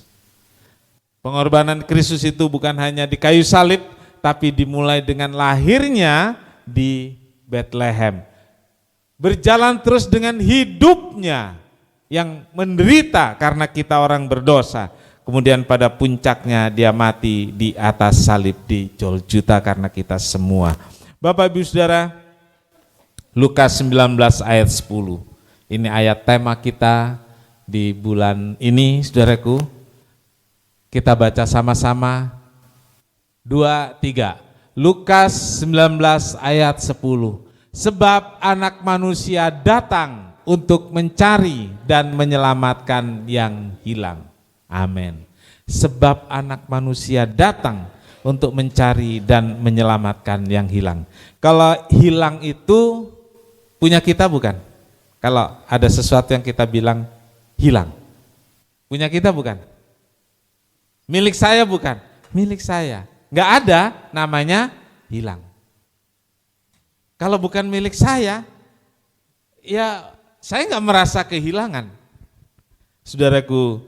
Pengorbanan Kristus itu bukan hanya di kayu salib, tapi dimulai dengan lahirnya di Bethlehem. Berjalan terus dengan hidupnya yang menderita karena kita orang berdosa. Kemudian pada puncaknya dia mati di atas salib di Golgota karena kita semua. Bapak Ibu Saudara, Lukas 19 ayat 10. Ini ayat tema kita di bulan ini, saudaraku. Kita baca sama-sama. 2, 3. Lukas 19 ayat 10. Sebab anak manusia datang untuk mencari dan menyelamatkan yang hilang. Amin. Sebab anak manusia datang untuk mencari dan menyelamatkan yang hilang. Kalau hilang itu punya kita bukan? Kalau ada sesuatu yang kita bilang hilang, punya kita bukan? Milik saya bukan? Milik saya. Nggak ada namanya hilang. Kalau bukan milik saya, ya saya nggak merasa kehilangan. Saudaraku,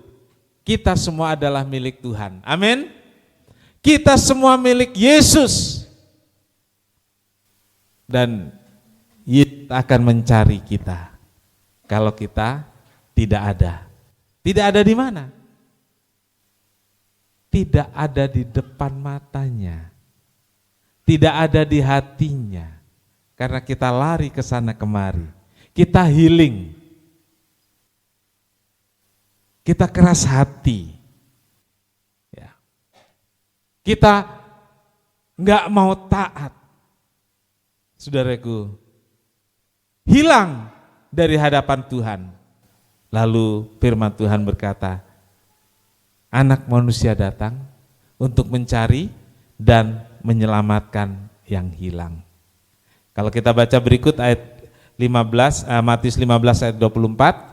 kita semua adalah milik Tuhan. Amin. Kita semua milik Yesus. Dan Yesus akan mencari kita. Kalau kita tidak ada. Tidak ada di mana? Tidak ada di depan matanya. Tidak ada di hatinya. Karena kita lari ke sana kemari. Kita healing. Kita keras hati. Ya. Kita nggak mau taat. Saudaraku, hilang dari hadapan Tuhan. Lalu firman Tuhan berkata, anak manusia datang untuk mencari dan menyelamatkan yang hilang. Kalau kita baca berikut ayat 15, Matius 15 ayat 24.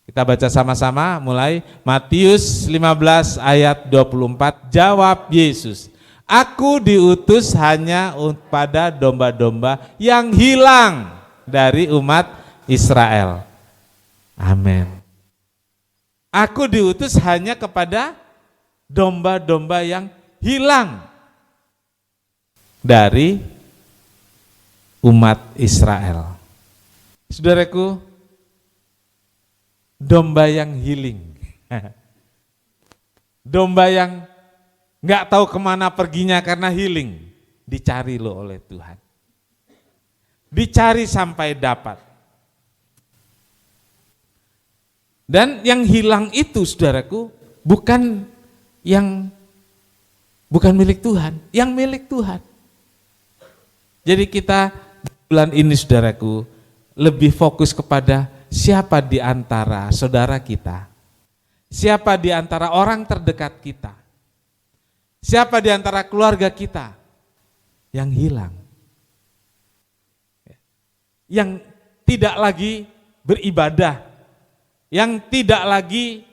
Kita baca sama-sama mulai Matius 15 ayat 24. Jawab Yesus, aku diutus hanya pada domba-domba yang hilang dari umat Israel. Amin. Aku diutus hanya kepada domba-domba yang hilang dari umat Israel. Saudaraku, domba yang healing, domba yang nggak tahu kemana perginya karena healing, dicari lo oleh Tuhan, dicari sampai dapat. Dan yang hilang itu, saudaraku, bukan milik Tuhan, yang milik Tuhan. Jadi kita bulan ini, saudaraku, lebih fokus kepada siapa di antara saudara kita, siapa di antara orang terdekat kita, siapa di antara keluarga kita yang hilang, yang tidak lagi beribadah, yang tidak lagi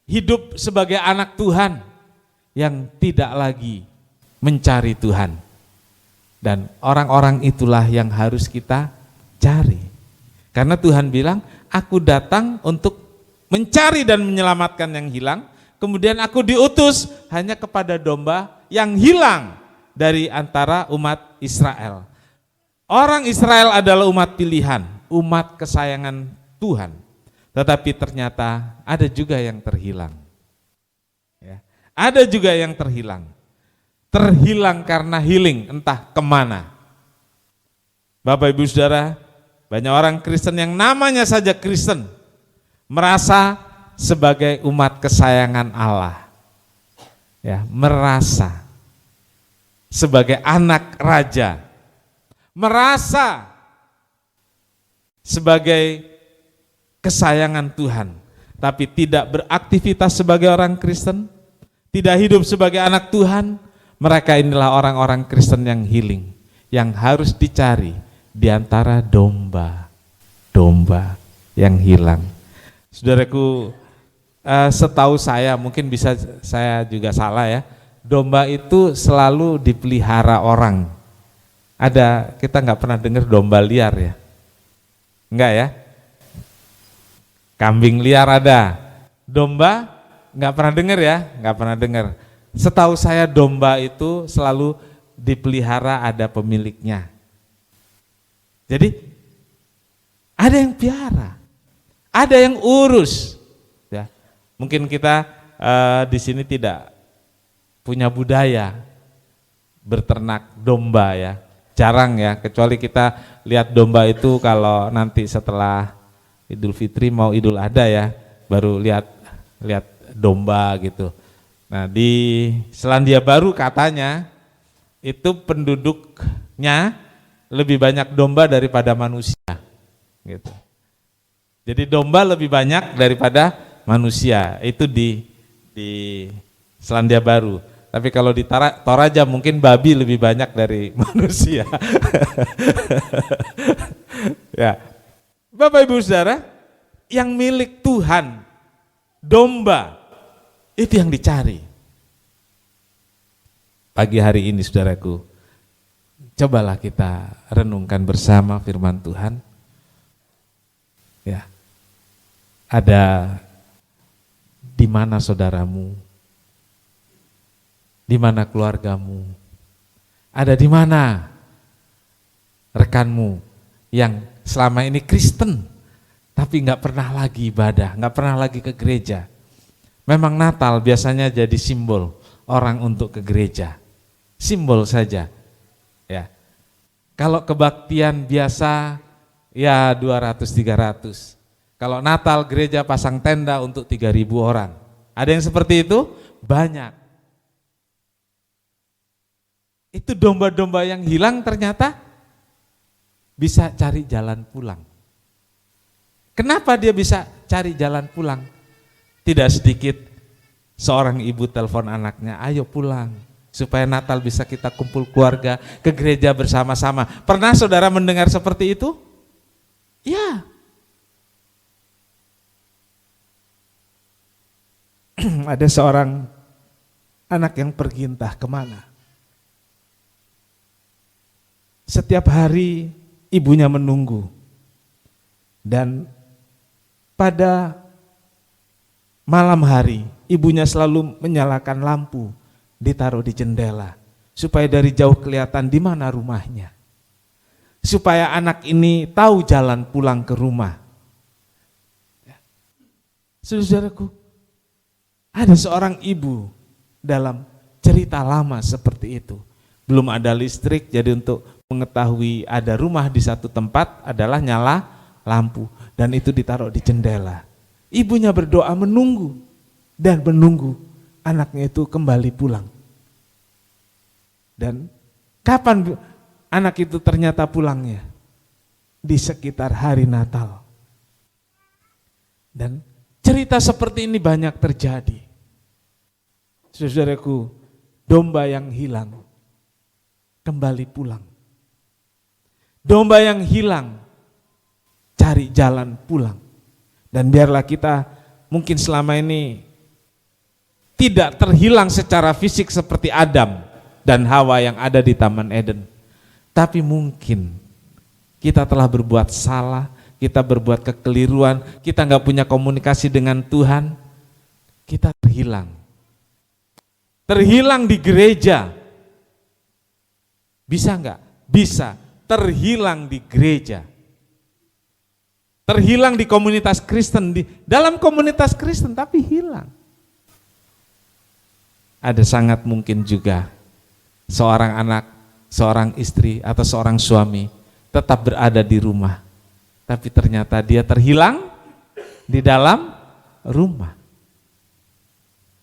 hidup sebagai anak Tuhan, yang tidak lagi mencari Tuhan. Dan orang-orang itulah yang harus kita cari. Karena Tuhan bilang, aku datang untuk mencari dan menyelamatkan yang hilang, kemudian aku diutus hanya kepada domba yang hilang dari antara umat Israel. Orang Israel adalah umat pilihan, umat kesayangan Tuhan. Tetapi ternyata ada juga yang terhilang. Ya. Ada juga yang terhilang. Terhilang karena healing, entah kemana. Bapak Ibu Saudara, banyak orang Kristen yang namanya saja Kristen, merasa sebagai umat kesayangan Allah. Ya, merasa sebagai anak raja. Merasa sebagai kesayangan Tuhan, tapi tidak beraktivitas sebagai orang Kristen, tidak hidup sebagai anak Tuhan. Mereka inilah orang-orang Kristen yang healing, yang harus dicari di antara domba-domba yang hilang. Saudaraku, setahu saya, mungkin bisa saya juga salah ya, domba itu selalu dipelihara orang. Kita nggak pernah dengar domba liar ya? Enggak ya? Kambing liar ada, domba nggak pernah dengar ya? Nggak pernah dengar. Setahu saya domba itu selalu dipelihara, ada pemiliknya. Jadi ada yang piara, ada yang urus. Ya, mungkin kita di sini tidak punya budaya berternak domba ya, jarang ya. Kecuali kita lihat domba itu kalau nanti setelah Idul Fitri mau Idul Adha ya, baru lihat domba gitu. Nah di Selandia Baru katanya itu penduduknya lebih banyak domba daripada manusia, gitu. Jadi domba lebih banyak daripada manusia itu di Selandia Baru. Tapi kalau di Toraja mungkin babi lebih banyak dari manusia. Ya, Bapak Ibu Saudara, yang milik Tuhan, domba, itu yang dicari. Pagi hari ini saudaraku, cobalah kita renungkan bersama firman Tuhan. Ya, ada di mana saudaramu, di mana keluargamu, ada di mana rekanmu yang selama ini Kristen, tapi nggak pernah lagi ibadah, nggak pernah lagi ke gereja. Memang Natal biasanya jadi simbol orang untuk ke gereja, simbol saja. Ya, kalau kebaktian biasa ya 200-300. Kalau Natal gereja pasang tenda untuk 3.000 orang. Ada yang seperti itu? Banyak. Itu domba-domba yang hilang ternyata bisa cari jalan pulang. Kenapa dia bisa cari jalan pulang? Tidak sedikit seorang ibu telepon anaknya, ayo pulang supaya Natal bisa kita kumpul keluarga ke gereja bersama-sama. Pernah saudara mendengar seperti itu? Ya. Ada seorang anak yang pergi entah kemana. Setiap hari ibunya menunggu. Dan pada malam hari ibunya selalu menyalakan lampu, ditaruh di jendela supaya dari jauh kelihatan di mana rumahnya. Supaya anak ini tahu jalan pulang ke rumah. Saudaraku, ada seorang ibu dalam cerita lama seperti itu. Belum ada listrik, jadi untuk mengetahui ada rumah di satu tempat adalah nyala lampu. Dan itu ditaruh di jendela. Ibunya berdoa menunggu dan menunggu anaknya itu kembali pulang. Dan kapan anak itu ternyata pulangnya? Di sekitar hari Natal. Dan cerita seperti ini banyak terjadi. Saudaraku, domba yang hilang kembali pulang. Domba yang hilang cari jalan pulang. Dan biarlah kita mungkin selama ini tidak terhilang secara fisik seperti Adam dan Hawa yang ada di Taman Eden. Tapi mungkin kita telah berbuat salah, kita berbuat kekeliruan, kita nggak punya komunikasi dengan Tuhan, kita terhilang. Terhilang di gereja. Bisa nggak? Bisa. Terhilang di gereja. Terhilang di komunitas Kristen, di dalam komunitas Kristen tapi hilang. Ada sangat mungkin juga seorang anak, seorang istri atau seorang suami tetap berada di rumah, tapi ternyata dia terhilang di dalam rumah.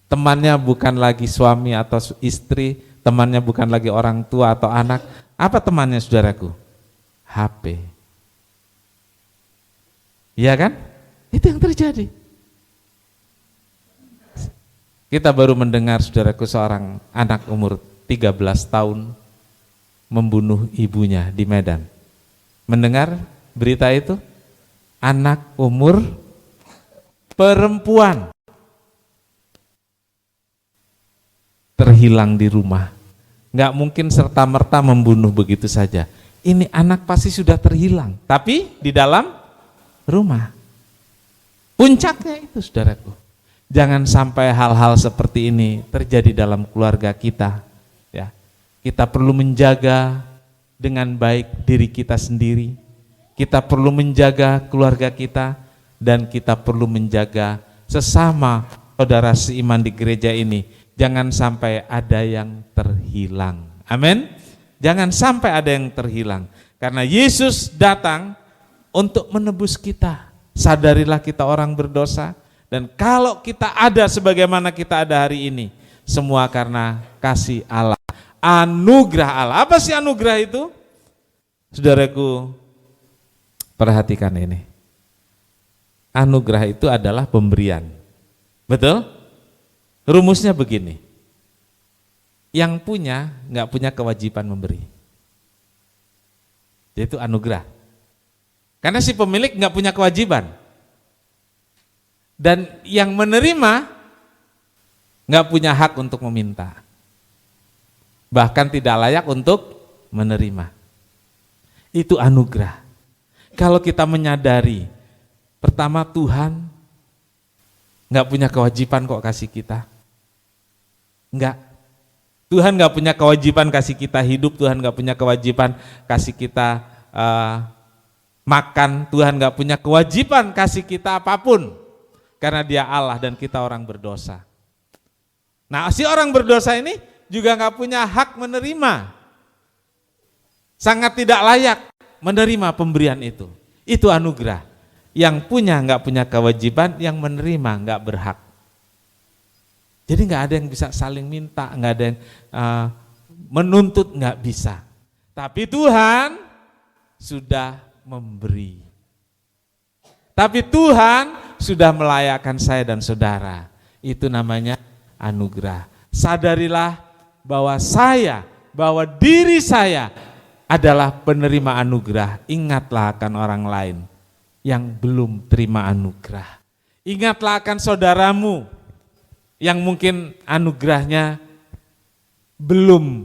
Temannya bukan lagi suami atau istri, temannya bukan lagi orang tua atau anak. Apa temannya, saudaraku? HP. Iya kan? Itu yang terjadi. Kita baru mendengar, saudaraku, seorang anak umur 13 tahun membunuh ibunya di Medan. Mendengar berita itu? Anak umur perempuan terhilang di rumah. Nggak mungkin serta-merta membunuh begitu saja. Ini anak pasti sudah terhilang, tapi di dalam rumah. Puncaknya itu, saudaraku. Jangan sampai hal-hal seperti ini terjadi dalam keluarga kita. Ya, kita perlu menjaga dengan baik diri kita sendiri. Kita perlu menjaga keluarga kita dan kita perlu menjaga sesama saudara seiman di gereja ini. Jangan sampai ada yang terhilang. Amin. Jangan sampai ada yang terhilang. Karena Yesus datang untuk menebus kita. Sadarilah kita orang berdosa. Dan kalau kita ada sebagaimana kita ada hari ini, semua karena kasih Allah, anugerah Allah. Apa sih anugerah itu? Saudaraku, perhatikan ini. Anugerah itu adalah pemberian. Betul? Rumusnya begini. Yang punya nggak punya kewajiban memberi. Itu anugerah. Karena si pemilik nggak punya kewajiban. Dan yang menerima nggak punya hak untuk meminta, bahkan tidak layak untuk menerima. Itu anugerah. Kalau kita menyadari, pertama Tuhan nggak punya kewajiban kok kasih kita, nggak. Tuhan nggak punya kewajiban kasih kita hidup, Tuhan nggak punya kewajiban kasih kita makan, Tuhan nggak punya kewajiban kasih kita apapun. Karena dia Allah dan kita orang berdosa. Nah, si orang berdosa ini juga nggak punya hak menerima. Sangat tidak layak menerima pemberian itu. Itu anugerah. Yang punya nggak punya kewajiban, yang menerima nggak berhak. Jadi nggak ada yang bisa saling minta, nggak ada yang menuntut, nggak bisa. Tapi Tuhan sudah memberi. Tapi Tuhan sudah melayakkan saya dan saudara. Itu namanya anugerah. Sadarilah bahwa diri saya adalah penerima anugerah. Ingatlah akan orang lain yang belum terima anugerah. Ingatlah akan saudaramu yang mungkin anugerahnya belum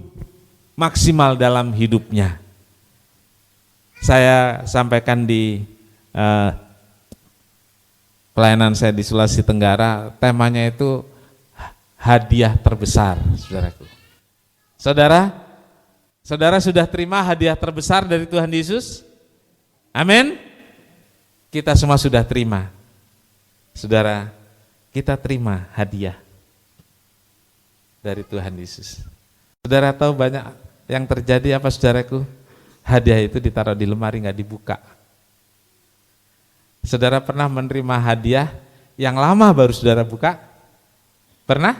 maksimal dalam hidupnya. Saya sampaikan di pelayanan saya di Sulawesi Tenggara, temanya itu hadiah terbesar, saudaraku. Saudara sudah terima hadiah terbesar dari Tuhan Yesus? Amin? Kita semua sudah terima. Saudara, kita terima hadiah dari Tuhan Yesus. Saudara tahu banyak yang terjadi apa, saudaraku? Hadiah itu ditaruh di lemari, nggak dibuka. Saudara pernah menerima hadiah yang lama baru saudara buka? Pernah?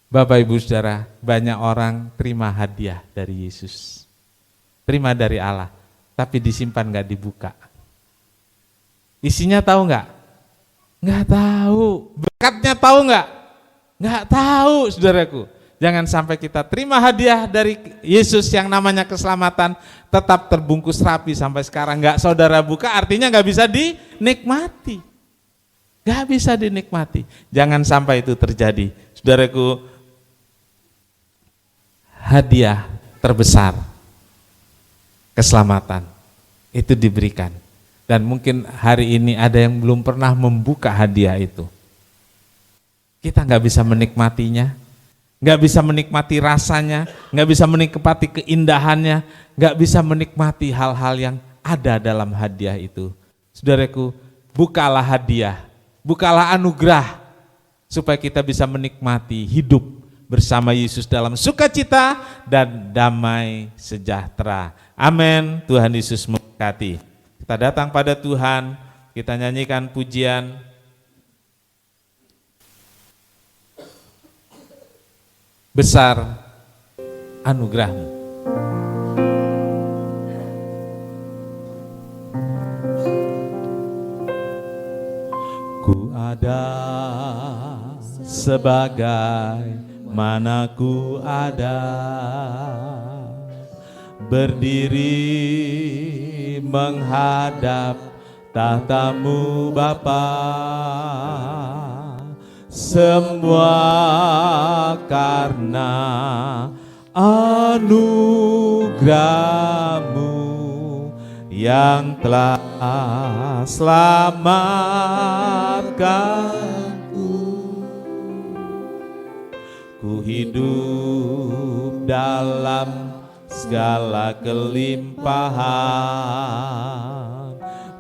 Bapak Ibu Saudara, banyak orang terima hadiah dari Yesus. Terima dari Allah, tapi disimpan nggak dibuka. Isinya tahu nggak? Nggak tahu. Berkatnya tahu nggak? Nggak tahu, saudaraku. Jangan sampai kita terima hadiah dari Yesus yang namanya keselamatan, tetap terbungkus rapi sampai sekarang nggak saudara buka, artinya nggak bisa dinikmati. Nggak bisa dinikmati. Jangan sampai itu terjadi. Saudaraku, hadiah terbesar, keselamatan, itu diberikan. Dan mungkin hari ini ada yang belum pernah membuka hadiah itu. Kita nggak bisa menikmatinya, nggak bisa menikmati rasanya, nggak bisa menikmati keindahannya, nggak bisa menikmati hal-hal yang ada dalam hadiah itu. Saudaraku, bukalah hadiah, bukalah anugerah, supaya kita bisa menikmati hidup bersama Yesus dalam sukacita dan damai sejahtera. Amin. Tuhan Yesus memberkati. Kita datang pada Tuhan, kita nyanyikan pujian. Besar anugerah-Mu. Ku ada sebagai mana ku ada, berdiri menghadap tahta-Mu Bapa. Semua karena anugerah-Mu yang telah selamatkanku. Ku hidup dalam segala kelimpahan,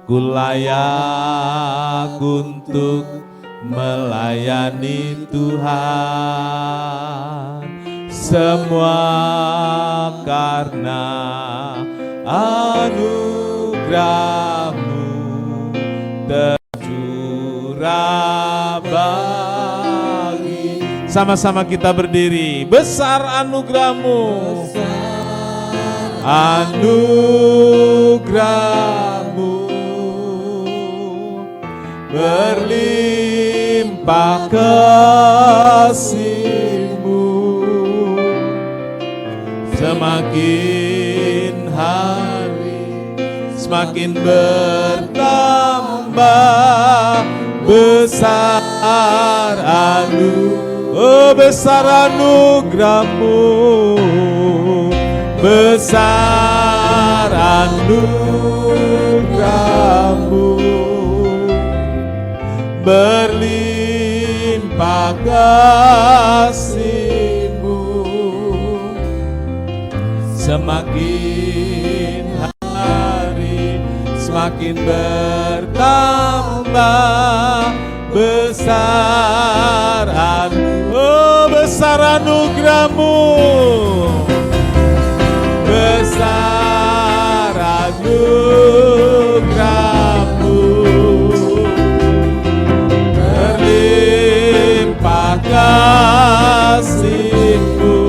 ku layak untuk melayani Tuhan. Semua karena anugerah-Mu tercurah bagi. Sama-sama kita berdiri. Besar anugerah-Mu, anugerah-Mu berlimpah kasih-Mu, semakin hari semakin bertambah. Besar besar anugerah-Mu, besar anugerah-Mu berlimpah kasih-Mu, semakin hari semakin bertambah. Besar besar anugerah-Mu, besar anugerah-Mu berlimpah kasih-Mu,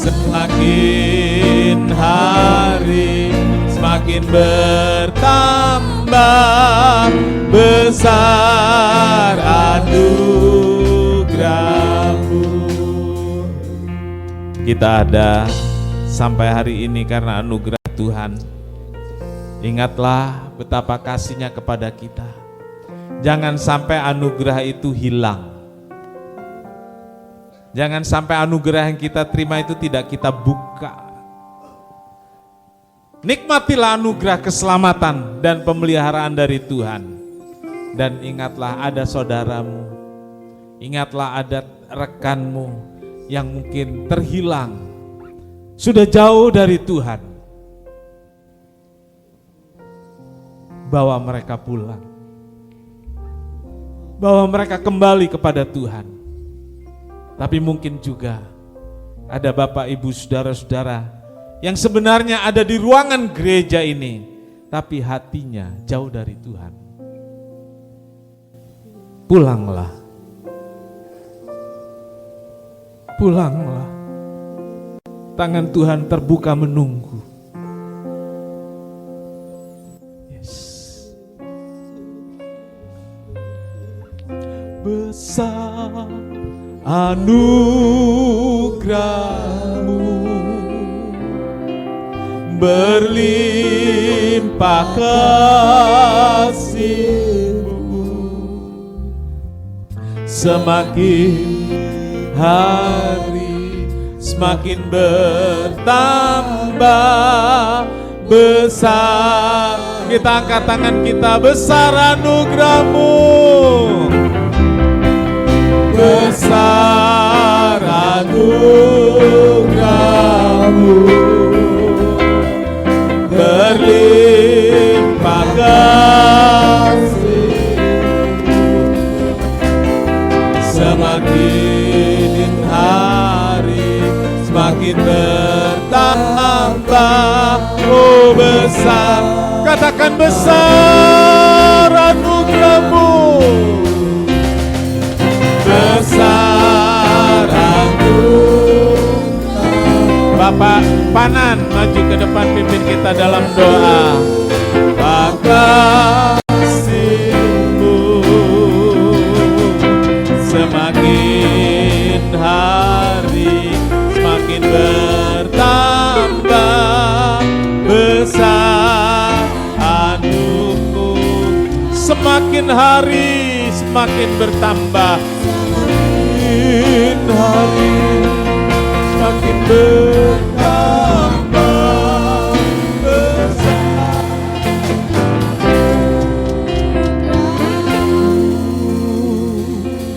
semakin hari semakin bertambah. Besar anugerah-Mu. Kita ada sampai hari ini karena anugerah Tuhan. Ingatlah betapa kasih-Nya kepada kita. Jangan sampai anugerah itu hilang. Jangan sampai anugerah yang kita terima itu tidak kita buka. Nikmatilah anugerah keselamatan dan pemeliharaan dari Tuhan. Dan ingatlah ada saudaramu, ingatlah ada rekanmu yang mungkin terhilang, sudah jauh dari Tuhan. Bawa mereka pulang, bawa mereka kembali kepada Tuhan. Tapi mungkin juga ada Bapak Ibu saudara-saudara yang sebenarnya ada di ruangan gereja ini, tapi hatinya jauh dari Tuhan. Pulanglah, pulanglah. Tangan Tuhan terbuka menunggu. Yes. besar anugerah-Mu, berlimpah kasih-Mu, semakin hari semakin bertambah besar. Kita angkat tangan kita, besar anugerah-Mu, besar anugerah-Mu, berlimpah kasih, semakin hari semakin bertambah. Oh besar, katakan besar anugerah-Mu, besar anugerah. Bapak Panan maju ke depan, pimpin kita dalam doa. Kasih-Mu semakin hari semakin bertambah besar anugerah-Mu, semakin hari semakin bertambah, semakin hari semakin bertambah besar.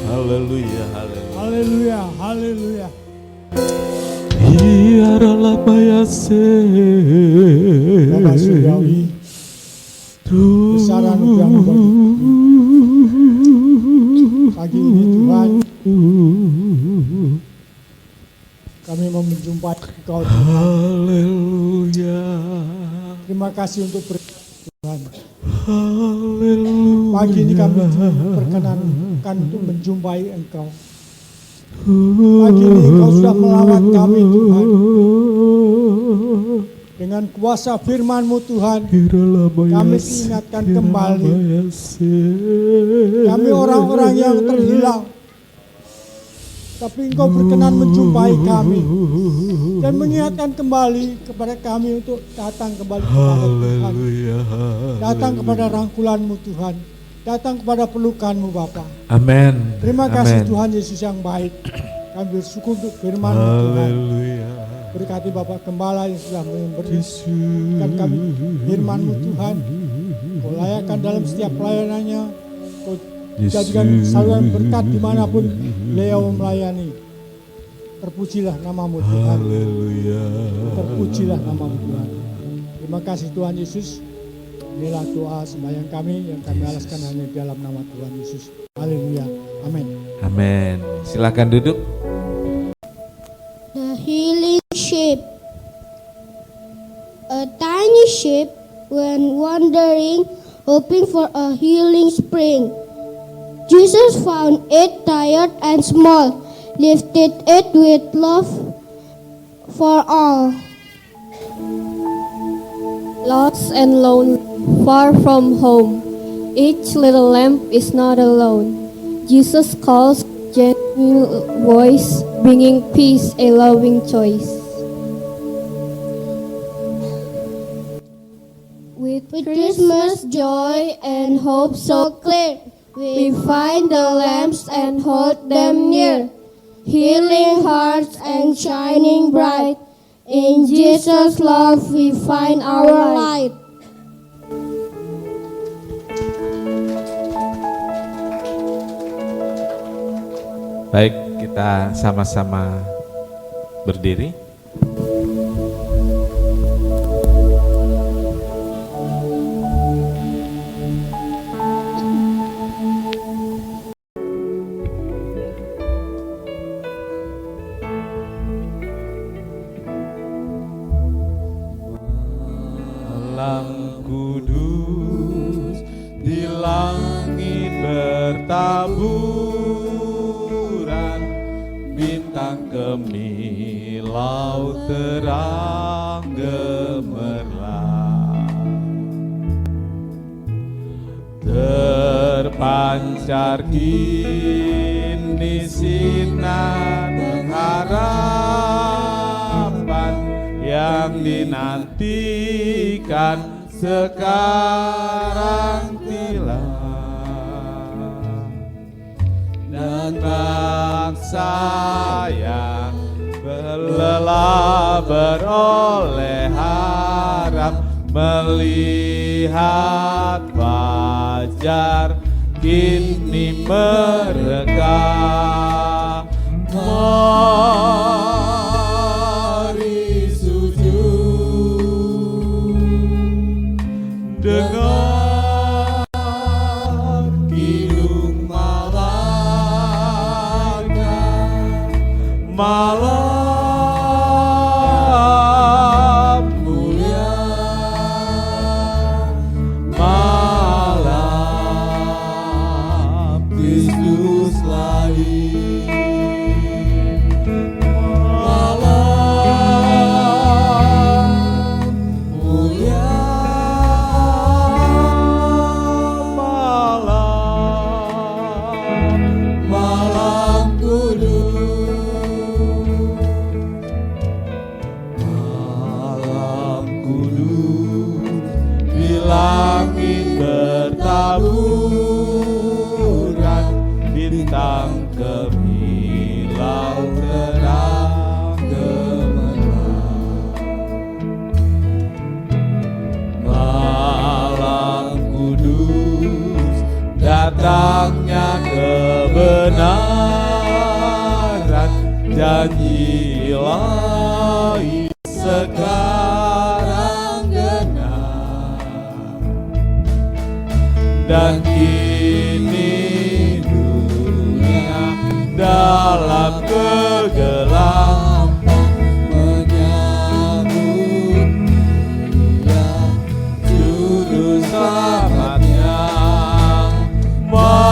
Haleluya, haleluya. Haleluya, haleluya. Biarlah bayase Bapak Surgawi, besar anugerah-Mu bagi pagi ini Tuhan. Kami mau menjumpai Engkau Tuhan. Haleluya. Terima kasih untuk berkat Tuhan. Haleluya. Pagi ini kami diperkenankan untuk menjumpai Engkau. Pagi ini Engkau sudah melawat kami Tuhan. Dengan kuasa firman-Mu Tuhan, kami diingatkan kembali. Kami orang-orang yang terhilang, tapi Engkau berkenan menjumpai kami dan mengingatkan kembali kepada kami untuk datang kembali kepada Tuhan. Datang kepada rangkulan-Mu Tuhan, datang kepada pelukan-Mu Bapa. Amin. Terima kasih Amen. Tuhan Yesus yang baik. Kami bersyukur untuk firman-Mu Tuhan. Berkati Bapak Gembala yang sudah memberikan kami firman-Mu Tuhan. Kau layakkan dalam setiap pelayanannya. Kau jadikan saluran berkat dimanapun beliau melayani. Terpujilah nama-Mu Tuhan. Terpujilah nama-Mu Tuhan. Terima kasih Tuhan Yesus. Inilah doa sembahyang kami yang kami alaskan hanya di dalam nama Tuhan Yesus. Haleluya. Amin. Amin. Silakan duduk. The healing sheep. A tiny sheep went wandering, hoping for a healing spring. Jesus found it tired and small, lifted it with love for all. Lost and lonely, far from home, each little lamb is not alone. Jesus calls, gentle voice, bringing peace, a loving choice. With Christmas joy and hope so clear, we find the lamps and hold them near. Healing hearts and shining bright, in Jesus' love we find our light. Baik, kita sama-sama berdiri. Malam kudus di langit bertaburan, bintang kemilau terang gemerlap. terpancar kini sinar harapan yang dinantikan sekarang tilang, dan bangsa yang lelah beroleh harap melihat fajar kini mereka. Mari sujud dengar kidung malaikat, malam mulia, malam Kristus lahir. Bertaburan bintang kebilau terang gemerlap, malam kudus datangnya kebenaran, janji ilahi sekarang genap, dan kini dunia dalam kegelapan menyambut Dia, Juru Selamatnya. Mari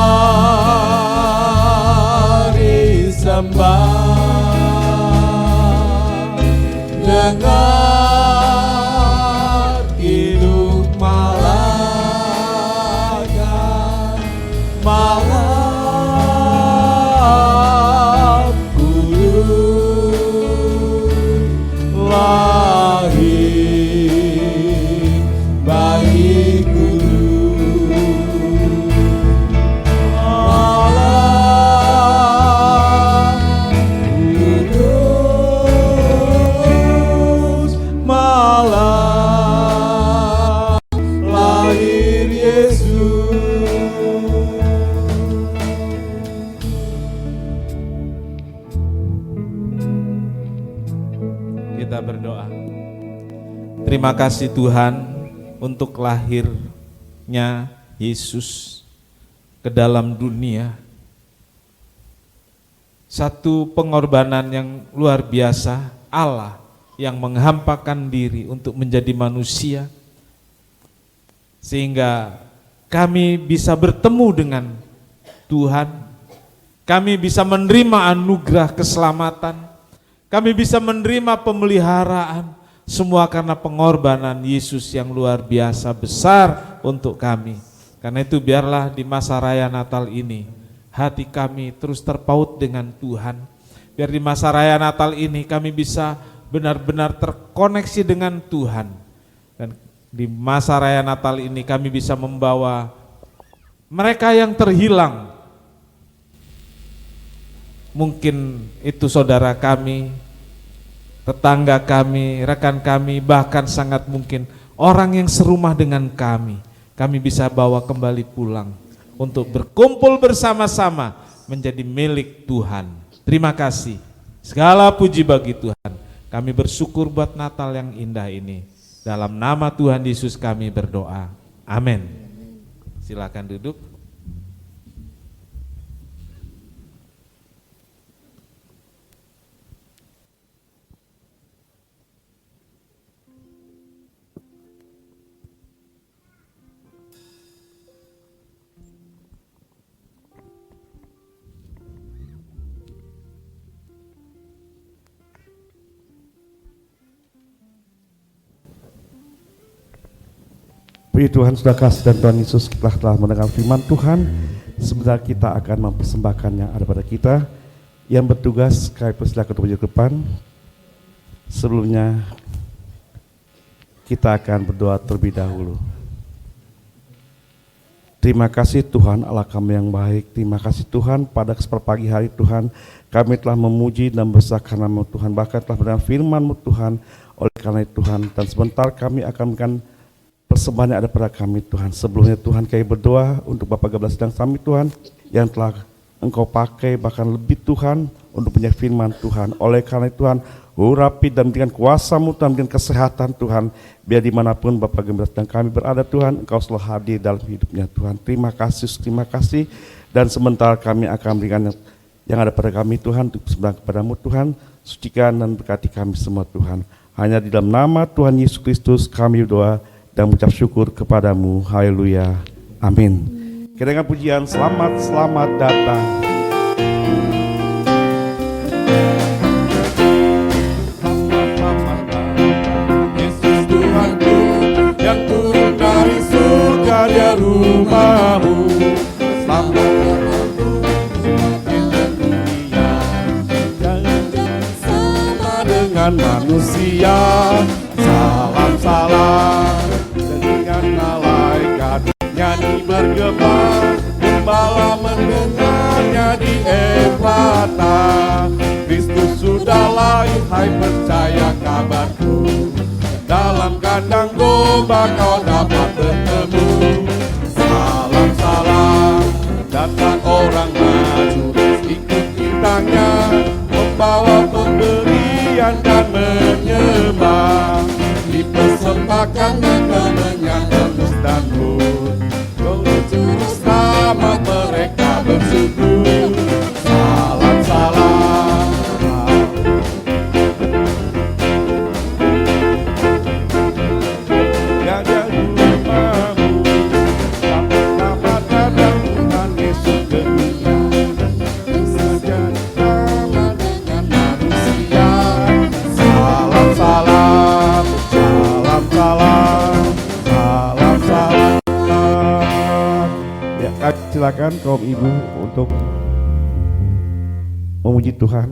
sembah, dengar kidung malaikat, malam kudus lahir bayi kudus, malam kudus, malam lahir Yesus. Kita berdoa. Terima kasih Tuhan untuk lahirnya Yesus ke dalam dunia. Satu pengorbanan yang luar biasa, Allah yang menghampakan diri untuk menjadi manusia, sehingga kami bisa bertemu dengan Tuhan, kami bisa menerima anugerah keselamatan, kami bisa menerima pemeliharaan, semua karena pengorbanan Yesus yang luar biasa besar untuk kami. Karena itu biarlah di masa raya Natal ini hati kami terus terpaut dengan Tuhan. Biar di masa raya Natal ini kami bisa benar-benar terkoneksi dengan Tuhan. Dan di masa raya Natal ini kami bisa membawa mereka yang terhilang. Mungkin itu saudara kami, tetangga kami, rekan kami, bahkan sangat mungkin orang yang serumah dengan kami. Kami bisa bawa kembali pulang untuk berkumpul bersama-sama menjadi milik Tuhan. Terima kasih. Segala puji bagi Tuhan. Kami bersyukur buat Natal yang indah ini. Dalam nama Tuhan Yesus kami berdoa. Amin. Silakan duduk. Puji Tuhan, sudah kasih dan Tuhan Yesus telah mendengar firman Tuhan. Sebentar kita akan mempersembahkan yang ada pada kita. Yang bertugas, kami persilakan untuk maju ke depan. Sebelumnya, kita akan berdoa terlebih dahulu. Terima kasih Tuhan Allah kami yang baik. Terima kasih Tuhan pada kesempatan pagi hari Tuhan kami telah memuji dan membesarkan nama Tuhan. Bahkan telah mendengar firman-Mu Tuhan. Oleh karena itu Tuhan, dan sebentar kami akan memberikan persembahan yang ada pada kami Tuhan. Sebelumnya Tuhan kami berdoa untuk Bapak Gembala Sedang kami Tuhan yang telah Engkau pakai bahkan lebih Tuhan untuk punya firman Tuhan. Oleh karena itu Tuhan, urapi dan berikan kuasa-Mu Tuhan, berikan kesehatan Tuhan. Biar dimanapun Bapak Gembala Sedang kami berada Tuhan, Engkau selalu hadir dalam hidupnya Tuhan. Terima kasih. Dan sebentar kami akan berikan yang ada pada kami Tuhan, untuk sebelah kepadamu Tuhan. Sucikan dan berkati kami semua Tuhan. Hanya di dalam nama Tuhan Yesus Kristus kami berdoa dan mengucap syukur kepadamu. Haleluya. Amin. Kita dengan pujian selamat datang. Yesus Tuhanku yang turun dari surga dia rumahmu. Selamat dunia, jangan sama dengan manusia. Salam dengan malaikat nyanyi bergema, gembala mendengarnya di Efrata. Kristus sudah lahir, hai percaya kabarku. Dalam kandang domba kau dapat bertemu. Salam datang orang maju, ikut bintangnya, membawa pemberian dan menyembah. Dipersembahkan kemenyan tulus dan murni, juru selamat mereka bersujud. Salam Gajah rumahmu, selamat datang Tuhan Yesus ke dunia. Menjadi sama dengan manusia. salam. Ya, silakan kaum ibu untuk memuji Tuhan.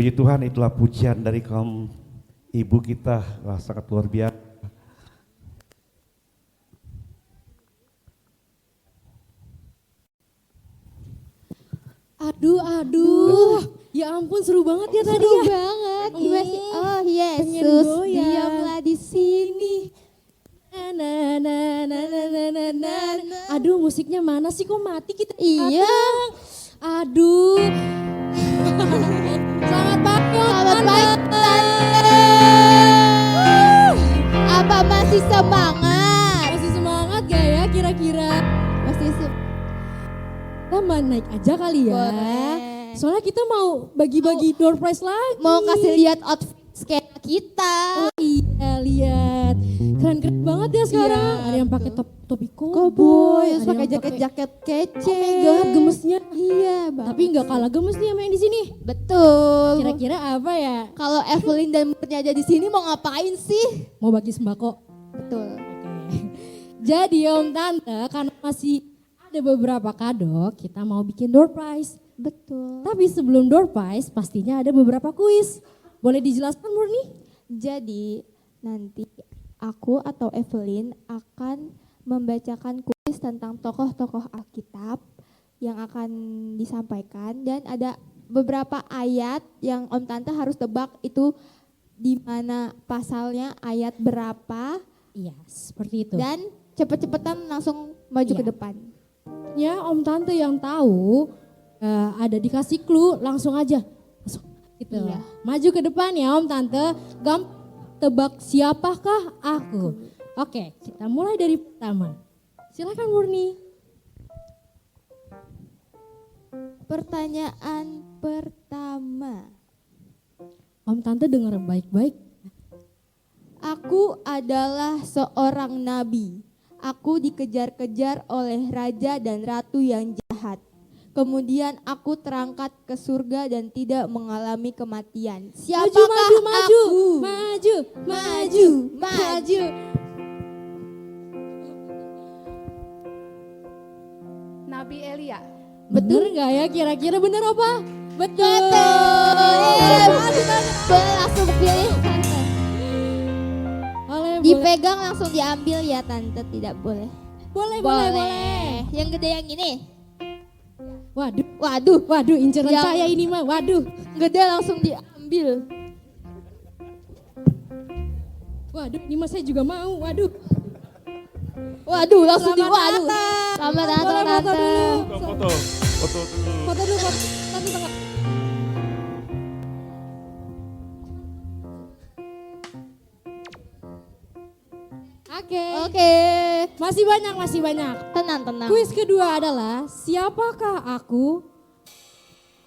Puji Tuhan, itulah pujian dari kaum ibu kita, wah, sangat luar biasa. Aduh, ya ampun seru banget ya tadi Seru ya. banget. Iya. Oh Pengen Yesus, goyang. diamlah di sini. Na, na, na, na, na, na, na. Aduh musiknya mana sih kok mati kita? Iya. datang? Aduh. Selamat pagi. Selamat pagi, Tante. Apa masih semangat? Masih semangat gak ya kira-kira? Masih Kita naik aja kali ya. Boleh. Soalnya kita mau bagi-bagi door prize lagi. mau kasih lihat outfit skena kita. Oh iya, lihat. Keren-keren banget ya sekarang. Iya, Ada yang pakai topi Cowboy, cowboy, terus ada pakai yang jaket-jaket kece. Oh my god, gemesnya. Iya, Tapi nggak kalah gemes nih sama yang di sini. betul. Kira-kira apa ya? Kalau Evelyn dan Murni aja di sini mau ngapain sih? Mau bagi sembako. Betul. Jadi Om Tante, karena masih ada beberapa kado, kita mau bikin door prize. Betul. Tapi sebelum door prize, pastinya ada beberapa kuis. Boleh dijelaskan Murni? Jadi nanti aku atau Evelyn akan membacakan kuis tentang tokoh-tokoh Alkitab yang akan disampaikan dan ada beberapa ayat yang Om Tante harus tebak itu di mana pasalnya, ayat berapa, Iya, seperti itu. dan cepet-cepetan langsung maju ke Iya. depan. Ya Om Tante yang tahu ada dikasih clue langsung aja. Langsung gitu. Iya. Maju ke depan ya Om Tante. Tebak siapakah aku? Oke, kita mulai dari pertama. Silakan Murni. Pertanyaan pertama. Om Tante dengar baik-baik. Aku adalah seorang nabi. Aku dikejar-kejar oleh raja dan ratu yang jahat. Kemudian aku terangkat ke surga dan tidak mengalami kematian. Siapakah maju, maju, aku? maju, Maju, maju. Nabi Elia. Bener nggak ya? Kira-kira bener apa? Betul. Langsung pilih Tante. Boleh, Dipegang langsung diambil ya Tante, tidak boleh. boleh, boleh. Yang gede yang ini. Waduh, Waduh, waduh, inceran Yang- saya ini mah. Waduh, gede langsung diambil. waduh, ini mah saya juga mau. Waduh. Waduh, langsung Selamat waduh. datang. Selamat datang Boleh foto Tante. dulu. Foto dulu. Foto dulu, foto. Tante tengah. Oke. Oke, Masih banyak, masih banyak. tenang tenang. Kuis kedua adalah siapakah aku?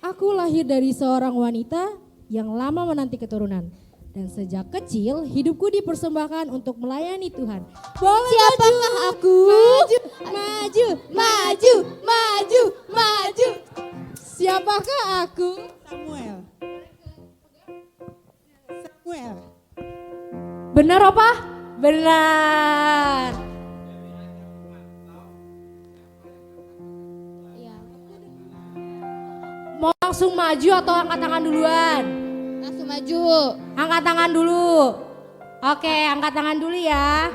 Aku lahir dari seorang wanita yang lama menanti keturunan. Dan sejak kecil hidupku dipersembahkan untuk melayani Tuhan. Boleh Siapakah aku? Maju, maju, Maju, maju, maju. Siapakah aku? Samuel. Benar apa? Benar. Iya. Mau langsung maju atau angkat tangan duluan? Langsung maju. Angkat tangan dulu. Oke, angkat tangan dulu ya.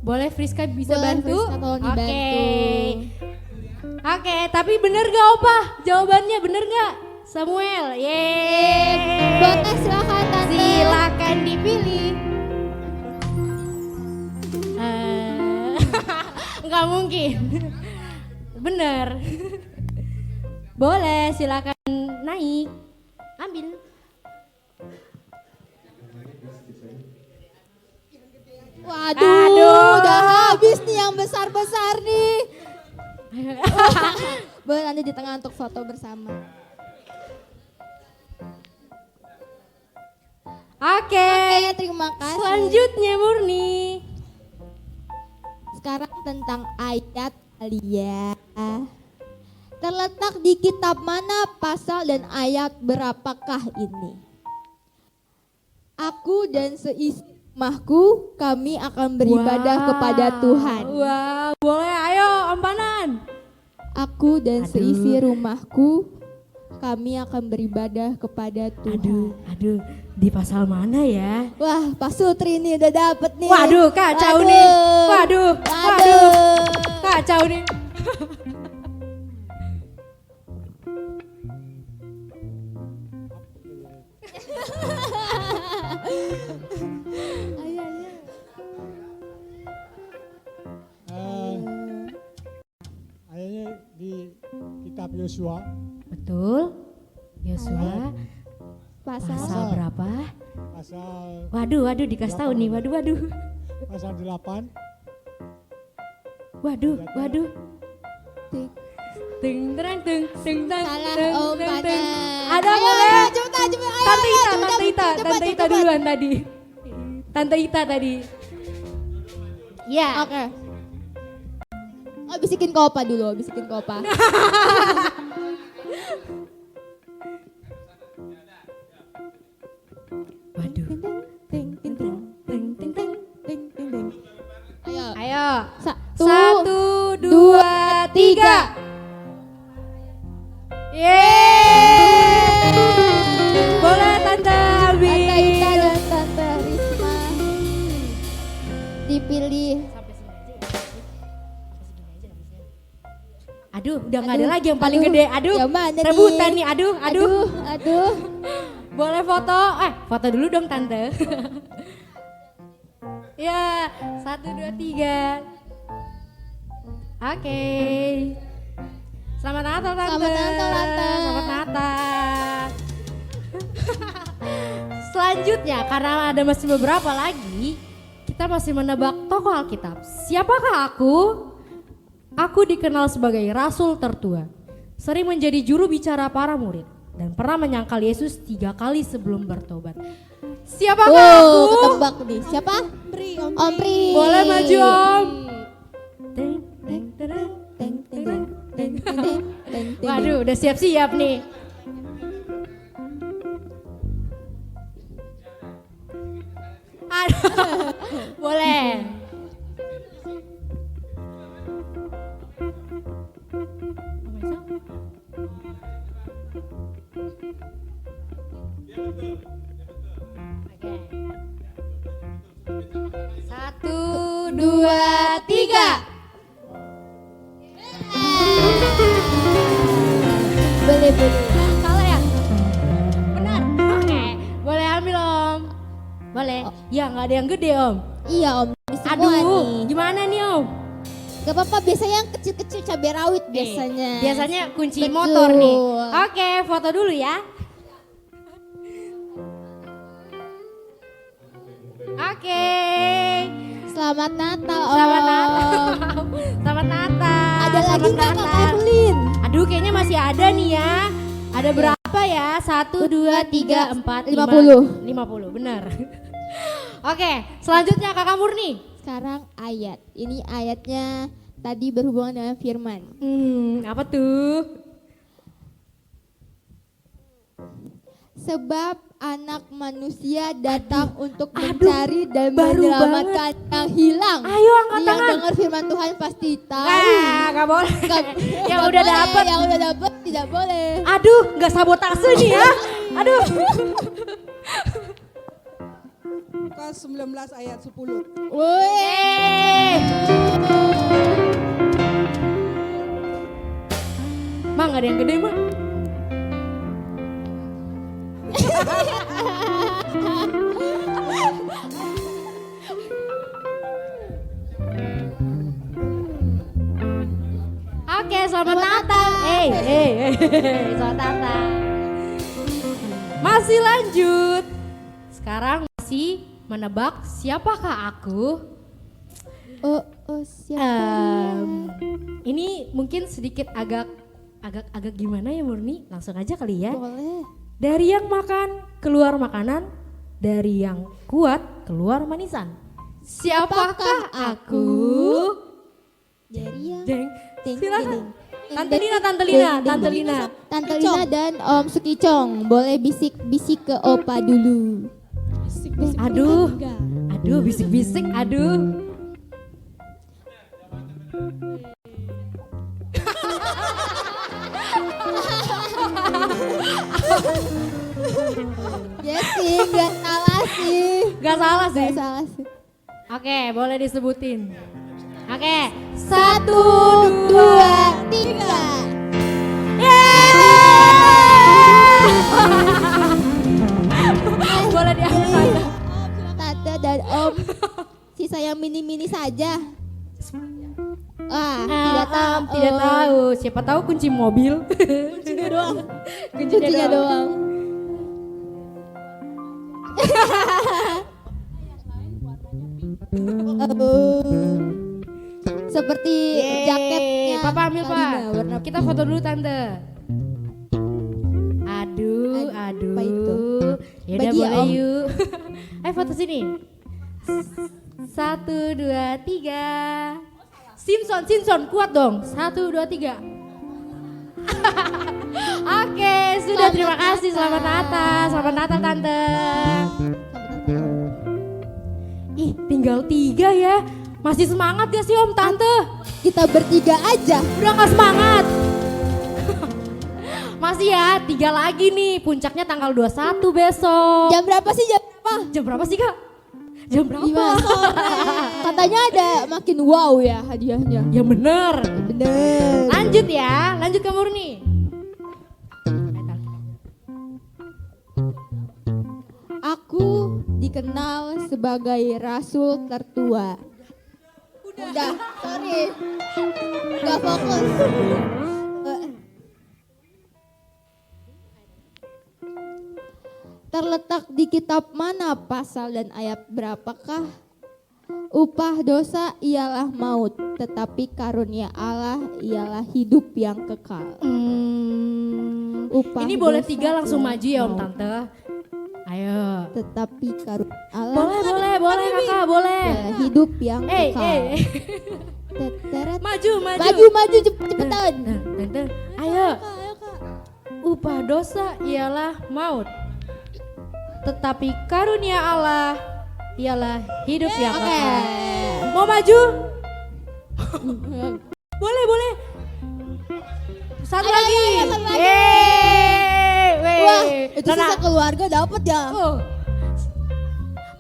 Boleh Friska bisa Boleh, bantu? Friska, tolong dibantu. Oke, tapi bener gak Opa? Jawabannya bener gak? Samuel, yeay. Boleh silakan Tante. Silakan dipilih. Nggak mungkin. Bener. Boleh, silakan naik. Ambil. Waduh, Aduh. udah habis nih yang besar-besar nih. Boleh nanti di tengah untuk foto bersama. Oke. Terima kasih. Selanjutnya Murni. Sekarang tentang ayat kali ya. Terletak di kitab mana, pasal dan ayat berapakah ini? Aku dan seisi rumahku, kami akan beribadah kepada Tuhan. Wah, boleh. Ayo Om Panan. Aku dan seisi rumahku, kami akan beribadah kepada Tuhan. Aduh, di pasal mana ya? Wah, Pak Sutri nih udah dapet nih. Waduh, kacau nih. Waduh. Kacau nih. Ayatnya di kitab Yosua. Betul. Yosua. Pasal berapa? Pasal. Waduh, dikasih tahu nih. Waduh. Pasal 8. Waduh. Ting. Salah Om Panas. Ada boleh. Tante Ita duluan tadi. Tante Ita tadi. Ya. Oke. Oh, bisikin kopa dulu, kopa. Waduh. Ayo. Satu, dua, tiga. Yeay. Boleh Tante Abi. Tante Ita dan Tante Risma dipilih. Aduh, udah gak ada lagi yang paling gede. Aduh, rebutan nih. Aduh. Boleh foto? Foto dulu dong Tante. Ya, 1, 2, 3. Oke. Selamat Natal Tante. Selamat Natal. Selanjutnya, karena ada masih beberapa lagi, kita masih menebak tokoh Alkitab. Siapakah aku? Aku dikenal sebagai rasul tertua, sering menjadi juru bicara para murid, dan pernah menyangkal Yesus 3 kali sebelum bertobat. Siapakah aku? Ketebak nih. Siapa? Om Pri. Boleh maju Om. Waduh, udah siap-siap nih. Aduh, boleh. Oke. 1, 2, 3. Boleh. Salah ya? Benar. Oke. Boleh ambil Om. Boleh. Ya nggak ada yang gede Om. Iya Om. Aduh, gimana nih Om? Gak apa-apa, biasanya yang kecil-kecil cabai rawit biasanya. Biasanya kunci Betul. motor nih. Oke, foto dulu ya. Oke. Selamat Natal Om. Selamat Natal. Selamat Natal. Ada lagi nggak Kak Evelyn? Aduh, kayaknya masih ada nih ya. Ada berapa ya? 1, 2, 3, 4, 50. 50, benar. Oke, selanjutnya Kakak Murni. Sekarang ayat. Ini ayatnya tadi berhubungan dengan firman. Apa tuh? Sebab anak manusia datang untuk mencari dan menyelamatkan yang hilang. Ayo angkat tangan. Yang dengar firman Tuhan pasti tahu. Gak boleh. Yang Gak udah boleh, dapet. Yang udah dapet tidak boleh. Aduh, gak sabotase nih ya. Aduh. Lukas 19 ayat 10. Woi. Mang, ada yang gede mah. Oke, selamat Natal. Selamat Natal. Masih lanjut. Sekarang masih menebak siapakah aku? Siapa? Ini mungkin sedikit agak gimana ya Murni? Langsung aja kali ya. Boleh. Dari yang makan keluar makanan, dari yang kuat keluar manisan. Siapakah aku? Dari yang silakan. Tante Lina. Tante Lina dan Om Sukicong, boleh bisik-bisik ke Opa dulu. Aduh, bisik-bisik, aduh. Ya sih, nggak salah sih. Gak salah sih. Nggak salah sih. Oke, boleh disebutin. Oke, 1, 2, 3. Boleh diambil tante. Tante dan Om. Sisa yang mini-mini saja. Wah, tidak tahu. Tidak tahu. Siapa tahu kunci mobil. Kuncinya doang. Kuncinya doang. Seperti jaketnya. Papa ambil Pak. Kalina, warna Kita foto dulu tante. Aduh. Apa itu? Ya udah Bagi ya, boleh Om. yuk. Ayo foto sini. 1, 2, 3. Simpson kuat dong. 1, 2, 3. Oke, sudah terima kasih. Selamat Natal tante. Ih, tinggal 3 ya. Masih semangat ya sih Om tante? Kita bertiga aja. Udah gak semangat. Masih ya, 3 lagi nih. Puncaknya tanggal 21 besok. Jam berapa sih? Jam berapa? Jam berapa sih Kak? Jam berapa? 5 sore. Katanya ada makin wow ya hadiahnya. Ya bener. Bener. Lanjut ya, lanjut ke Murni. Aku dikenal sebagai rasul tertua. Udah, sorry. Gak fokus. Terletak di kitab mana pasal dan ayat berapakah? Upah dosa ialah maut, tetapi karunia Allah ialah hidup yang kekal. Upah Ini boleh dosa 3 langsung ialah maju ya Om maut, Tante. Ayo. tetapi karunia Allah Boleh Kakak, boleh. ialah hidup yang Eh, kekal. eh. Teteret. Maju. Maju, cepetan. Tante, ayo. Upah dosa ialah maut. Tetapi karunia Allah ialah hidup yang kekal. Mau maju? Boleh. Satu lagi. Wah, itu sisa keluarga dapat ya.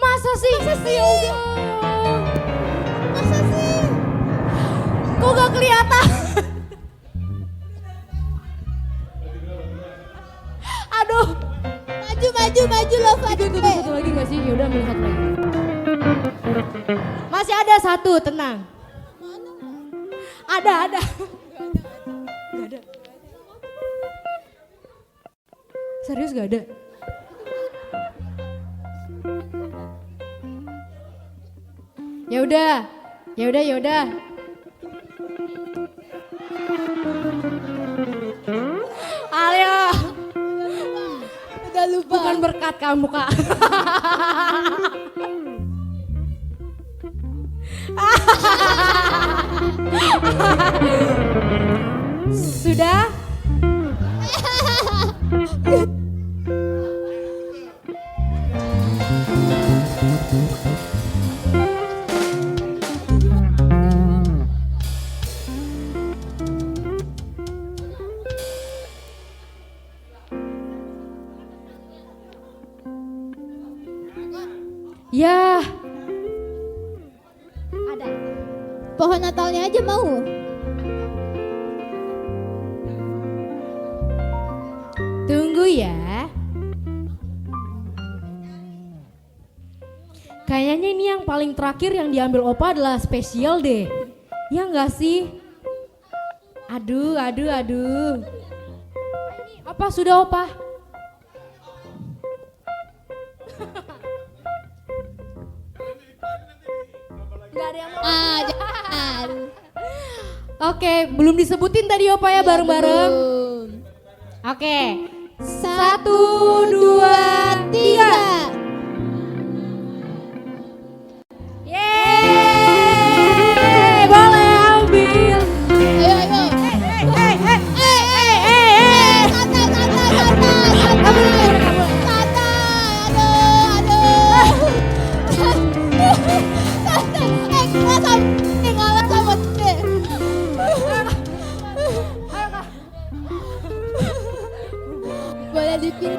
Masa sih? Ya udah. Masa sih? Kok gak kelihatan? Aduh. Maju loh Fadil. Satu lagi gak sih? Yaudah ambil satu lagi. Masih ada 1, tenang. Ada. Gak ada. Serius gak ada? Ya udah. Ayo. Udah lupa. Bukan berkat kamu Kak. Sudah? Ya. Ada. Pohon Natalnya aja mau. Tunggu ya. Kayaknya ini yang paling terakhir yang diambil Opa adalah spesial deh. Ya enggak sih? Aduh. Apa sudah Opa? Gak ada yang mau. Jangan. Oke, belum disebutin tadi Opa ya bareng-bareng. Oke. 1, 2, 3. Yeay, boleh ambil. Ayo. Boleh dipilih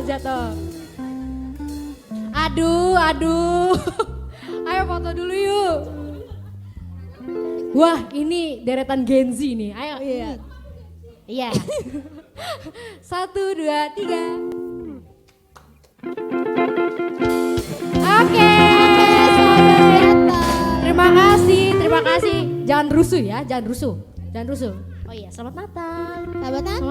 jatuh. Aduh. Ayo foto dulu yuk. Wah, ini deretan Gen Z nih. Ayo. Iya. 1, 2, 3. Oke. Terima kasih. Jangan rusuh ya, jangan rusuh. Oh iya, selamat Natal. Selamat Natal.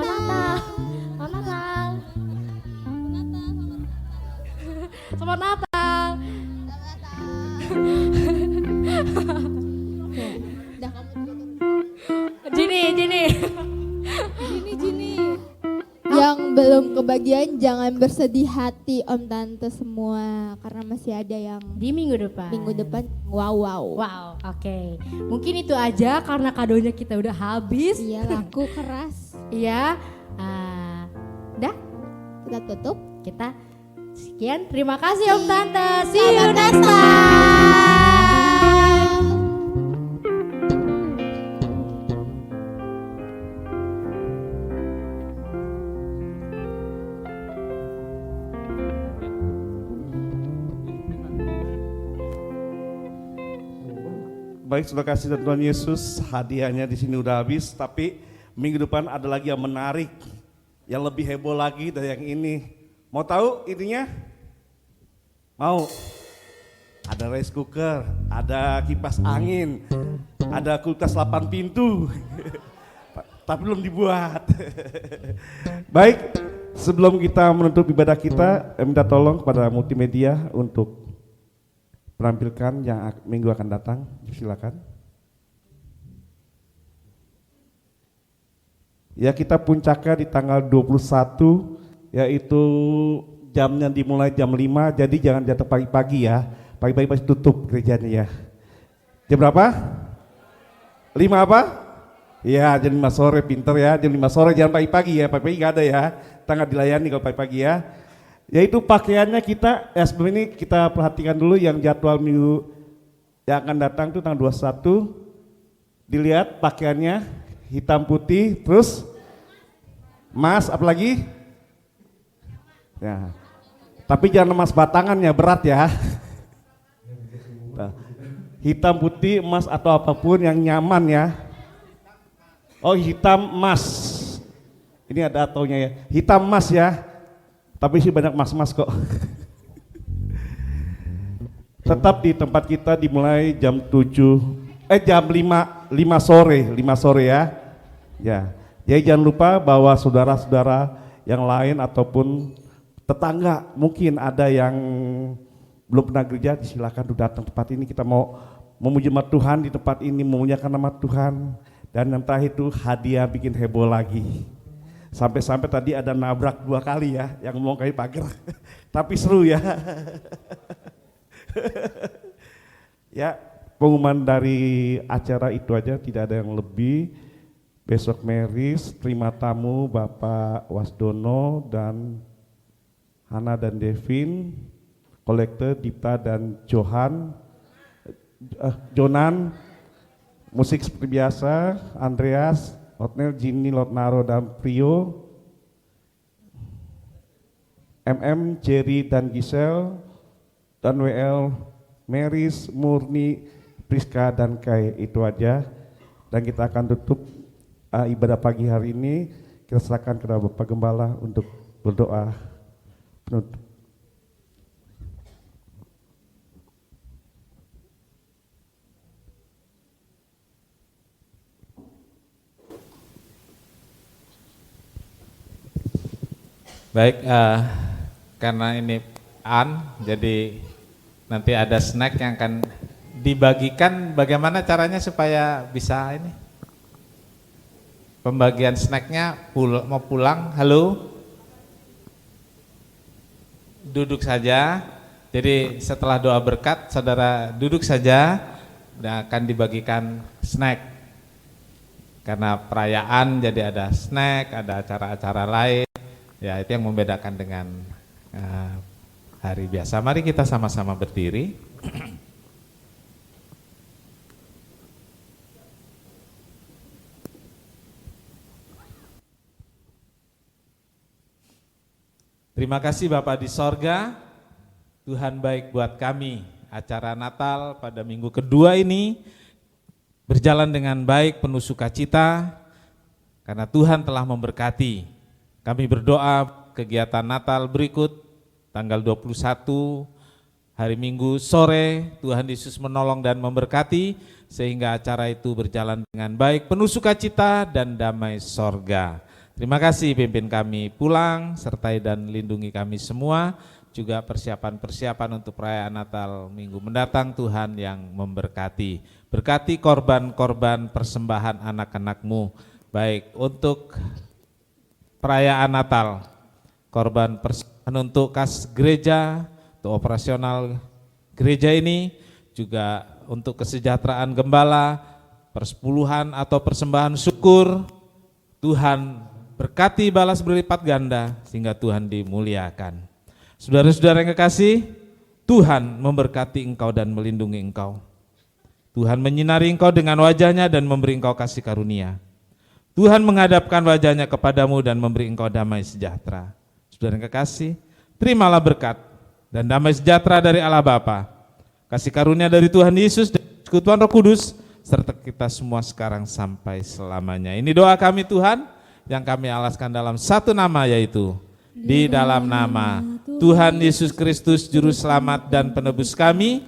Selamat Natal. Jini. Yang belum kebagian jangan bersedih hati Om Tante semua karena masih ada yang di minggu depan. Wow, oke. Mungkin itu aja karena kadonya kita udah habis. Iya, laku keras. Iya. Udah? Kita tutup. Kita sekian. Terima kasih Om Tante. See you next time. Baik, sudah kasih Tuhan Yesus, hadiahnya di sini udah habis, tapi minggu depan ada lagi yang menarik, yang lebih heboh lagi dari yang ini. Mau tahu intinya? Mau? Ada rice cooker, ada kipas angin, ada kulkas 8 pintu, tapi belum dibuat. Baik, sebelum kita menutup ibadah kita, minta tolong kepada multimedia untuk menampilkan yang minggu akan datang, silakan. Ya, kita puncaknya di tanggal 21, yaitu jamnya dimulai jam 5, jadi jangan jatuh pagi-pagi ya. Pagi-pagi pasti tutup gerejanya ya. Jam berapa? 5 apa? Ya, jam 5 sore, pinter ya. Jam 5 sore, jangan pagi-pagi ya. Pagi-pagi gak ada ya. Kita nggak dilayani kalau pagi-pagi ya. Yaitu pakaiannya kita, sebelum ini kita perhatikan dulu yang jadwal minggu yang akan datang itu tanggal 21. Dilihat pakaiannya hitam putih, terus emas, apalagi? Ya. Tapi jangan emas batangannya, berat ya. Hitam putih, emas atau apapun yang nyaman ya. Oh, hitam emas. Ini ada ataunya ya. Hitam emas ya. Tapi sih banyak mas-mas kok. Tetap di tempat kita dimulai jam 5 sore ya. Ya. Jadi jangan lupa bahwa saudara-saudara yang lain ataupun tetangga mungkin ada yang belum pernah gereja, silakan datang tempat ini. Kita mau memuji nama Tuhan di tempat ini, memuliakan nama Tuhan. Dan yang terakhir itu hadiah bikin heboh lagi. Sampai-sampai tadi ada nabrak 2 kali ya, yang mau kayak pagar. Tapi seru ya. Ya, pengumuman dari acara itu aja, tidak ada yang lebih. Besok Meris terima tamu Bapak Wasdono dan Hana dan Devin, kolektor Dipta dan Jonan, musik seperti biasa, Andreas, Otnel, Jimmy, Lotnaro, dan Prio, Jerry, dan Giselle, dan WL, Meris, Murni, Priska, dan Kai. Itu aja. Dan kita akan tutup ibadah pagi hari ini. Kita serahkan kepada Bapak Gembala untuk berdoa penutup. Baik, karena ini jadi nanti ada snack yang akan dibagikan. Bagaimana caranya supaya bisa ini? Pembagian snacknya mau pulang, halo? Duduk saja. Jadi setelah doa berkat, saudara duduk saja dan akan dibagikan snack. Karena perayaan jadi ada snack, ada acara-acara lain. Ya, itu yang membedakan dengan hari biasa. Mari kita sama-sama berdiri. Terima kasih Bapak di sorga, Tuhan baik buat kami. Acara Natal pada minggu kedua ini berjalan dengan baik, penuh sukacita, karena Tuhan telah memberkati. Kami berdoa kegiatan Natal berikut, tanggal 21, hari Minggu sore, Tuhan Yesus menolong dan memberkati, sehingga acara itu berjalan dengan baik, penuh sukacita dan damai sorga. Terima kasih pimpin kami pulang, sertai dan lindungi kami semua, juga persiapan-persiapan untuk perayaan Natal minggu mendatang Tuhan yang memberkati. Berkati korban-korban persembahan anak-anak-Mu, baik untuk perayaan Natal, korban persembahan untuk kas gereja, untuk operasional gereja ini, juga untuk kesejahteraan gembala, persepuluhan atau persembahan syukur, Tuhan berkati balas berlipat ganda sehingga Tuhan dimuliakan. Saudara-saudara yang kekasih, Tuhan memberkati engkau dan melindungi engkau. Tuhan menyinari engkau dengan wajahnya dan memberi engkau kasih karunia. Tuhan menghadapkan wajahnya kepadamu dan memberi engkau damai sejahtera. Saudara yang kekasih, terimalah berkat dan damai sejahtera dari Allah Bapa, kasih karunia dari Tuhan Yesus dan persekutuan Roh Kudus, serta kita semua sekarang sampai selamanya. Ini doa kami Tuhan, yang kami alaskan dalam satu nama, yaitu di dalam nama Tuhan Yesus Kristus Juru Selamat dan Penebus kami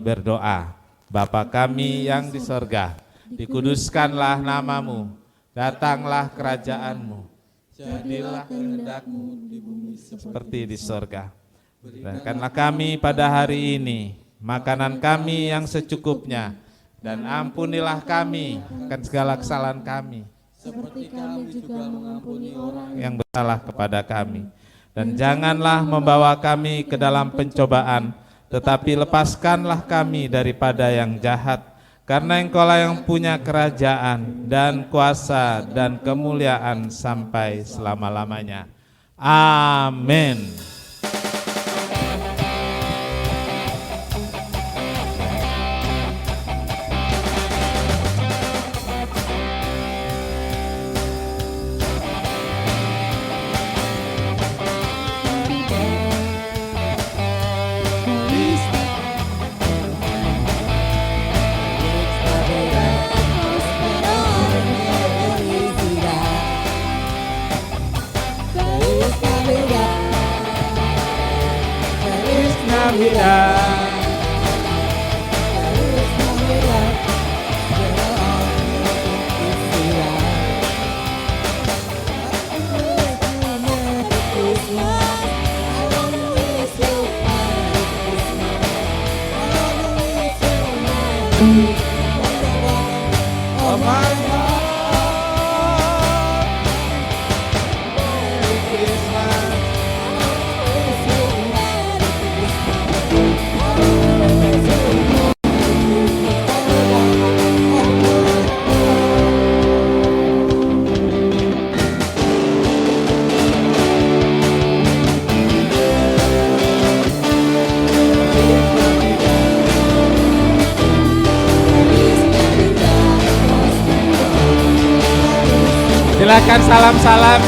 berdoa. Bapa kami yang di sorga, dikuduskanlah namamu, datanglah kerajaanmu, jadilah kehendak-Mu di bumi seperti di sorga. Berikanlah kami pada hari ini makanan kami yang secukupnya, dan ampunilah kami akan segala kesalahan kami, seperti kami juga mengampuni orang yang bersalah kepada kami. Dan janganlah membawa kami ke dalam pencobaan, tetapi lepaskanlah kami daripada yang jahat, karena Engkaulah yang punya kerajaan dan kuasa dan kemuliaan sampai selama-lamanya. Amin. Silakan salam-salam.